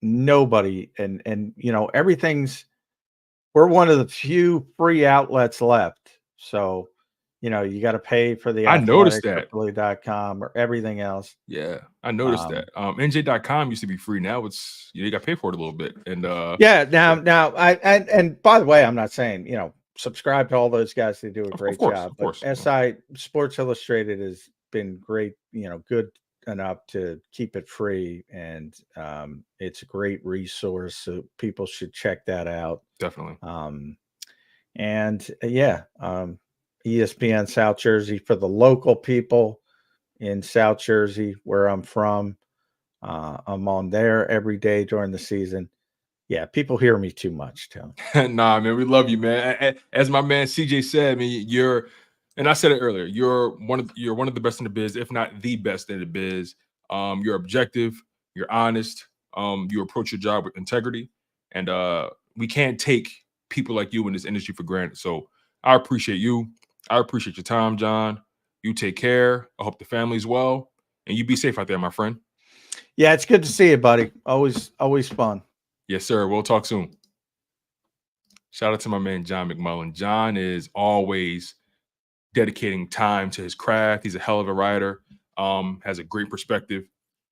Nobody and we're one of the few free outlets left. So, you got to pay for the I noticed that athletic.com or everything else. Yeah, I noticed that. NJ.com used to be free. Now it's you got to pay for it a little bit. And now and by the way, I'm not saying, subscribe to all those guys. They do a great job. Of course. SI Sports Illustrated has been great, good enough to keep it free, and it's a great resource, so people should check that out. Definitely. And ESPN South Jersey for the local people in South Jersey, where I'm from. I'm on there every day during the season. Yeah, people hear me too much, Tony. Nah, man, we love you, man. As my man CJ said, I mean, and I said it earlier, you're one of the best in the biz, if not the best in the biz. You're objective, you're honest, you approach your job with integrity, and we can't take people like you in this industry for granted. So I appreciate you. I appreciate your time, John. You take care. I hope the family's well, and you be safe out there, my friend. Yeah, it's good to see you, buddy. Always fun. Yes, sir. We'll talk soon. Shout out to my man, John McMullen. John is always dedicating time to his craft. He's a hell of a writer, has a great perspective,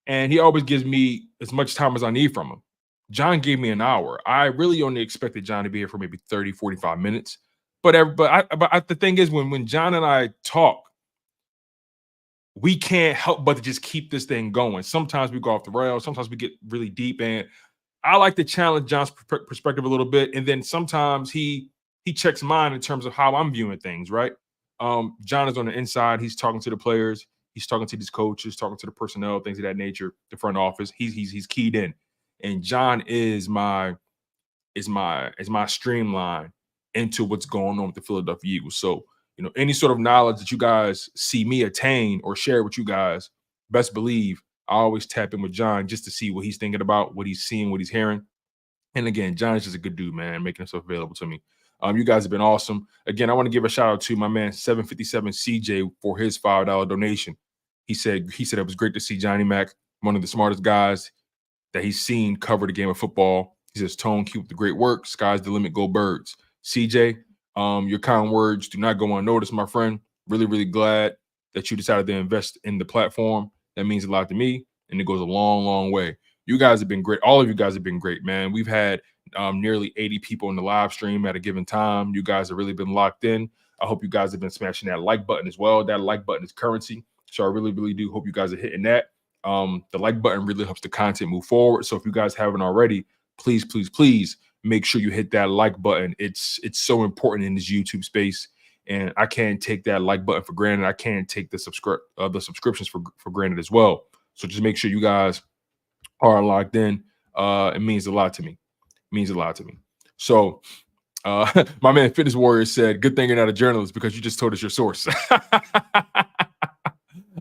and he always gives me as much time as I need from him. John gave me an hour. I really only expected John to be here for maybe 30, 45 minutes. But the thing is, when John and I talk, we can't help but to just keep this thing going. Sometimes we go off the rails. Sometimes we get really deep, and I like to challenge John's perspective a little bit, and then sometimes he checks mine in terms of how I'm viewing things, right? John is on the inside. He's talking to the players. He's talking to these coaches, talking to the personnel, things of that nature, the front office. He's keyed in. And John is my streamline into what's going on with the Philadelphia Eagles. So, any sort of knowledge that you guys see me attain or share with you guys, best believe I always tap in with John just to see what he's thinking about, what he's seeing, what he's hearing. And again, John is just a good dude, man, making himself available to me. You guys have been awesome. Again, I want to give a shout out to my man 757 CJ for his $5 donation. He said it was great to see Johnny Mac, one of the smartest guys that he's seen cover the game of football. He says, Tone, keep up the great work. Sky's the limit, go Birds. CJ, your kind words do not go unnoticed, my friend. Really, really glad that you decided to invest in the platform. That means a lot to me, and it goes a long, long way. You guys have been great. All of you guys have been great, man. We've had nearly 80 people in the live stream at a given time. You guys have really been locked in. I hope you guys have been smashing that like button as well. That like button is currency. So I really, really do hope you guys are hitting that. The like button really helps the content move forward. So if you guys haven't already, please, please, please make sure you hit that like button. It's so important in this YouTube space. And I can't take that like button for granted. I can't take the subscriptions for granted as well. So just make sure you guys are locked in. It means a lot to me. It means a lot to me. So my man Fitness Warrior said, good thing you're not a journalist because you just told us your source.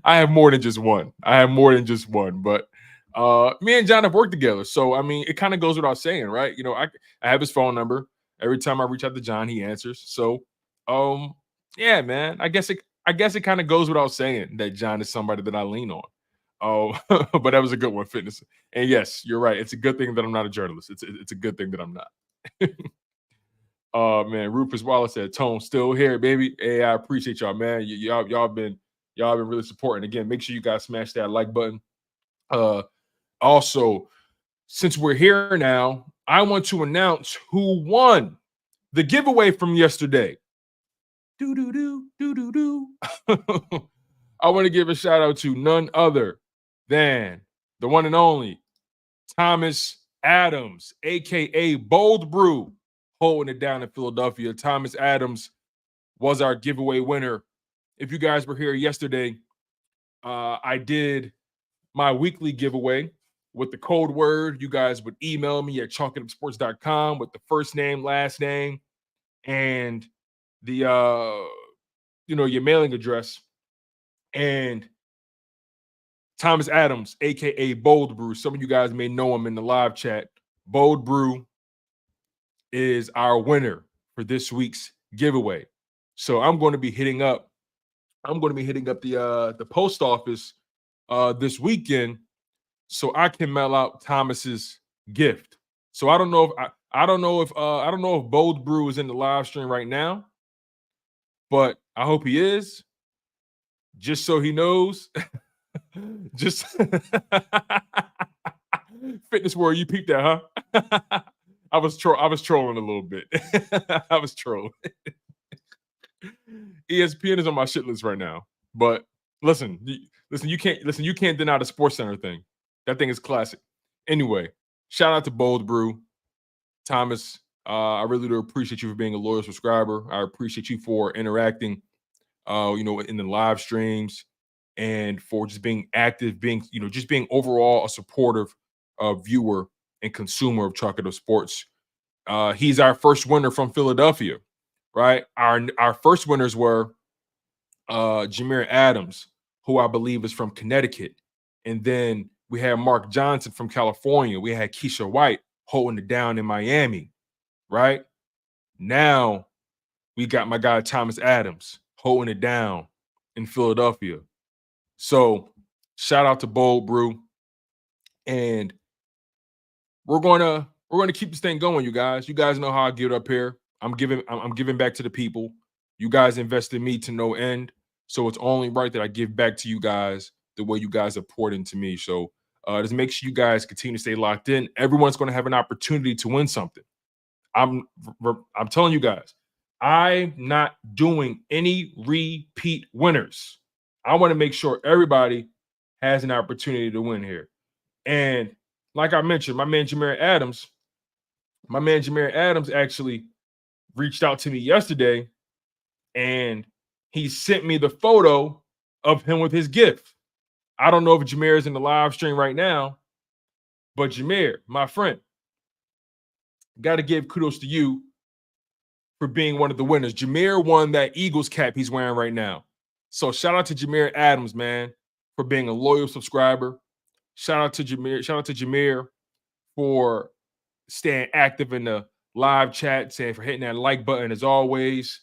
I have more than just one. But me and John have worked together. So, I mean, it kind of goes without saying, right? I have his phone number. Every time I reach out to John, he answers. So, yeah, man, I guess it kind of goes without saying that John is somebody that I lean on. Oh, but that was a good one, Fitness. And yes, you're right. It's a good thing that I'm not a journalist. It's a good thing that I'm not. Oh man, Rufus Wallace said, Tone still here, baby. Hey, I appreciate y'all, man. Y'all been really supporting. Again, make sure you guys smash that like button. Also, since we're here now, I want to announce who won the giveaway from yesterday. I want to give a shout out to none other than the one and only Thomas Adams, aka Bold Brew, holding it down in Philadelphia. Thomas Adams was our giveaway winner. If you guys were here yesterday, I did my weekly giveaway with the code word. You guys would email me at chalkitupsports.com with the first name, last name, and the your mailing address. And Thomas Adams, aka Bold Brew. Some of you guys may know him in the live chat. Bold Brew is our winner for this week's giveaway. So I'm going to be hitting up the post office this weekend so I can mail out Thomas's gift. So I don't know if Bold Brew is in the live stream right now, but I hope he is. Just so he knows. Just Fitness Warrior, you peeped that, huh? I was trolling a little bit. I was trolling. ESPN is on my shit list right now. But listen, you can't deny the Sports Center thing. That thing is classic. Anyway, shout out to Bold Brew. Thomas, I really do appreciate you for being a loyal subscriber. I appreciate you for interacting, in the live streams and for just being active, just being overall a supportive viewer and consumer of Chocolate of Sports. He's our first winner from Philadelphia, right? Our first winners were Jameer Adams, who I believe is from Connecticut. And then we had Mark Johnson from California. We had Keisha White holding it down in Miami, right? Now we got my guy Thomas Adams holding it down in Philadelphia. So shout out to Bold Brew. And we're gonna keep this thing going, you guys. You guys know how I get up here. I'm giving back to the people. You guys invested in me to no end. So it's only right that I give back to you guys the way you guys have poured into me. So just make sure you guys continue to stay locked in. Everyone's going to have an opportunity to win something. I'm telling you guys, I'm not doing any repeat winners. I want to make sure everybody has an opportunity to win here. And like I mentioned, my man Jameer Adams actually reached out to me yesterday, and he sent me the photo of him with his gift. I don't know if Jameer is in the live stream right now, but Jameer, my friend, got to give kudos to you for being one of the winners. Jameer won that Eagles cap he's wearing right now. So shout out to Jameer Adams, man, for being a loyal subscriber. Shout out to Jameer for staying active in the live chat, saying for hitting that like button as always.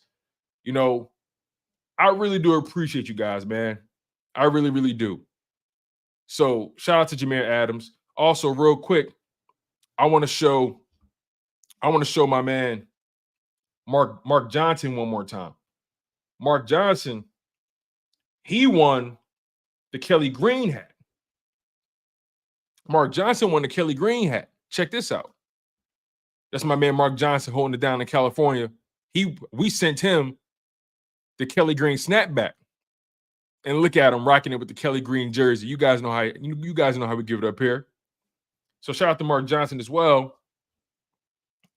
I really do appreciate you guys, man. I really, really do. So shout out to Jameer Adams. Also, real quick, I want to show my man Mark Johnson one more time. Mark Johnson, he won the Kelly Green hat. Mark Johnson won the Kelly Green hat. Check this out. That's my man Mark Johnson holding it down in California. We sent him the Kelly Green snapback. And look at him rocking it with the Kelly Green jersey. You guys know how we give it up here. So shout out to Mark Johnson as well.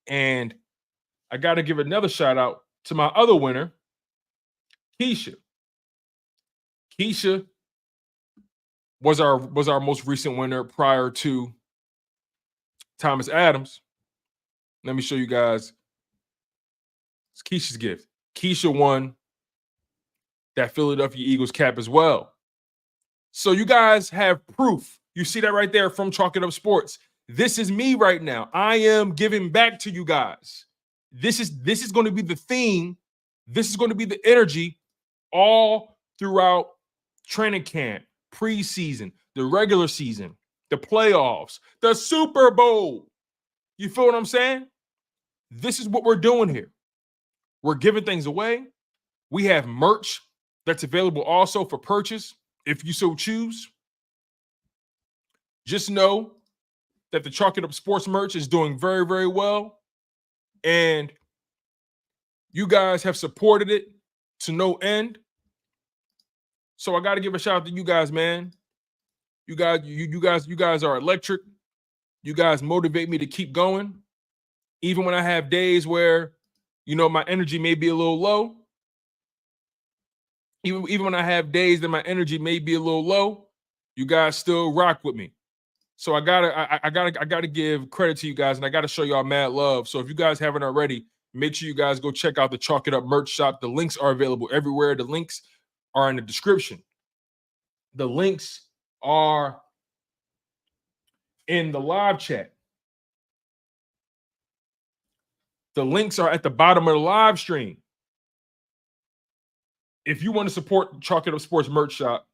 And I got to give another shout out to my other winner, Keisha. Keisha was our most recent winner prior to Thomas Adams. Let me show you guys. It's Keisha's gift. Keisha won that Philadelphia Eagles cap as well. So you guys have proof. You see that right there from Chalk It Up Sports. This is me right now. I am giving back to you guys. This is going to be the theme. This is going to be the energy all throughout training camp, preseason, the regular season, the playoffs, the Super Bowl. You feel what I'm saying? This is what we're doing here. We're giving things away. We have merch that's available also for purchase if you so choose. Just know that the Chalk It Up Sports merch is doing very, very well. And you guys have supported it to no end. So I got to give a shout out to you guys, man. You guys are electric. You guys motivate me to keep going. Even when I have days where, my energy may be a little low. Even when I have days that my energy may be a little low, you guys still rock with me. So I gotta give credit to you guys, and I gotta show y'all mad love. So if you guys haven't already, make sure you guys go check out the Chalk It Up merch shop. The links are available everywhere. The links are in the description. The links are in the live chat. The links are at the bottom of the live stream. If you want to support Chalk It Up Sports merch shop,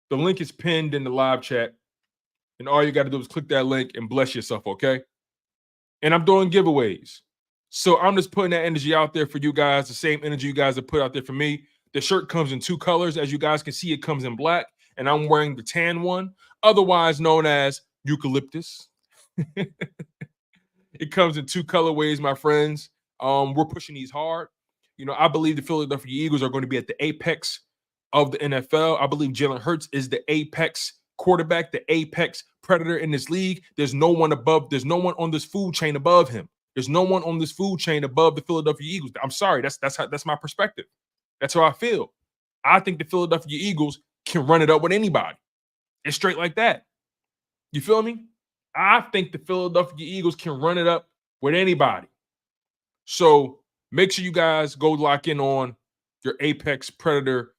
the link is pinned in the live chat. And all you got to do is click that link and bless yourself, okay? And I'm doing giveaways. So I'm just putting that energy out there for you guys, the same energy you guys have put out there for me. The shirt comes in 2 colors. As you guys can see, it comes in black. And I'm wearing the tan one, otherwise known as eucalyptus. It comes in 2 colorways, my friends. We're pushing these hard. I believe the Philadelphia Eagles are going to be at the apex of the NFL. I believe Jalen Hurts is the apex quarterback, the apex predator in this league. There's no one on this food chain above him. There's no one on this food chain above the Philadelphia Eagles. I'm sorry, that's my perspective. That's how I feel. I think the Philadelphia Eagles can run it up with anybody. It's straight like that. You feel me? I think the Philadelphia Eagles can run it up with anybody. So make sure you guys go lock in on your Apex Predator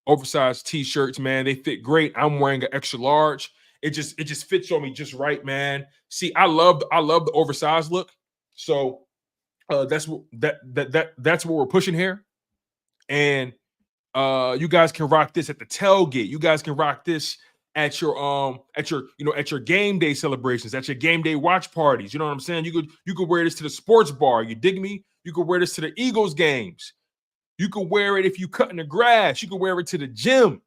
oversized t-shirts, man. They fit great. I'm wearing an extra large. It just fits on me just right, man. See, I love the oversized look. So that's what that's what we're pushing here. And you guys can rock this at the tailgate. You guys can rock this at your game day celebrations, at your game day watch parties. You know what I'm saying? You could wear this to the sports bar. You dig me? You could wear this to the Eagles games. You could wear it if you cut in the grass. You could wear it to the gym.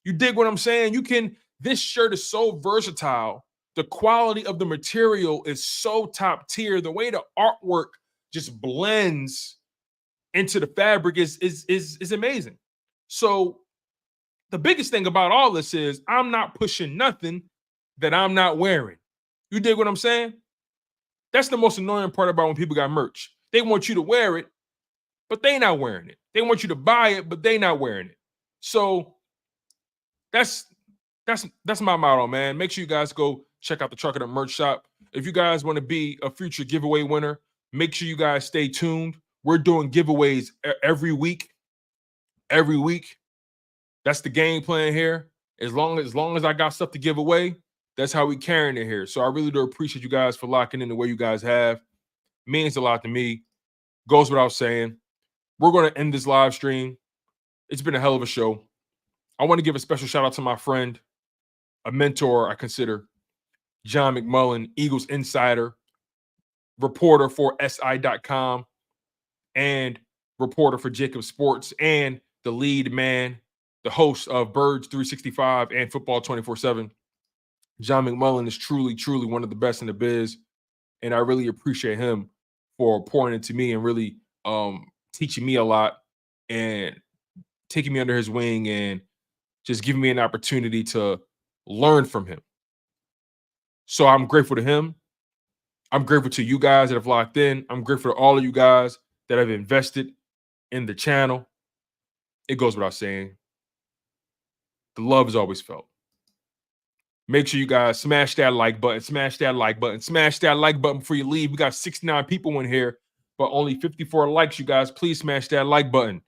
You dig what I'm saying? This shirt is so versatile. The quality of the material is so top tier. The way the artwork just blends into the fabric is amazing. So the biggest thing about all this is I'm not pushing nothing that I'm not wearing. You dig what I'm saying? That's the most annoying part about when people got merch. They want you to wear it, but they not wearing it. They want you to buy it, but they not wearing it. So that's my motto, man. Make sure you guys go check out the Truck It Up merch shop. If you guys want to be a future giveaway winner, make sure you guys stay tuned. We're doing giveaways every week. Every week. That's the game plan here. As long as I got stuff to give away, that's how we carrying it here. So I really do appreciate you guys for locking in the way you guys have. Means a lot to me. Goes without saying. We're going to end this live stream. It's been a hell of a show. I want to give a special shout out to my friend, a mentor I consider, John McMullen, Eagles insider, reporter for SI.com, and reporter for Jacob Sports, and the lead man, the host of Birds 365 and Football 24/7. John McMullen is truly, truly one of the best in the biz, and I really appreciate him for pouring into me and really teaching me a lot and taking me under his wing and just giving me an opportunity to learn from him. So I'm grateful to him. I'm grateful to you guys that have locked in. I'm grateful to all of you guys that have invested in the channel. It goes without saying. The love is always felt. Make sure you guys smash that like button, smash that like button, smash that like button before you leave. We got 69 people in here, but only 54 likes, you guys. Please smash that like button.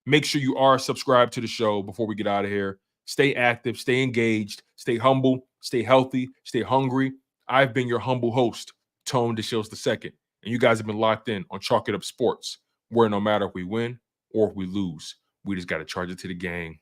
Make sure you are subscribed to the show before we get out of here. Stay active, stay engaged, stay humble, stay healthy, stay hungry. I've been your humble host, Tone DeShields II, and you guys have been locked in on Chalk It Up Sports, where no matter if we win or if we lose, we just got to charge it to the gang.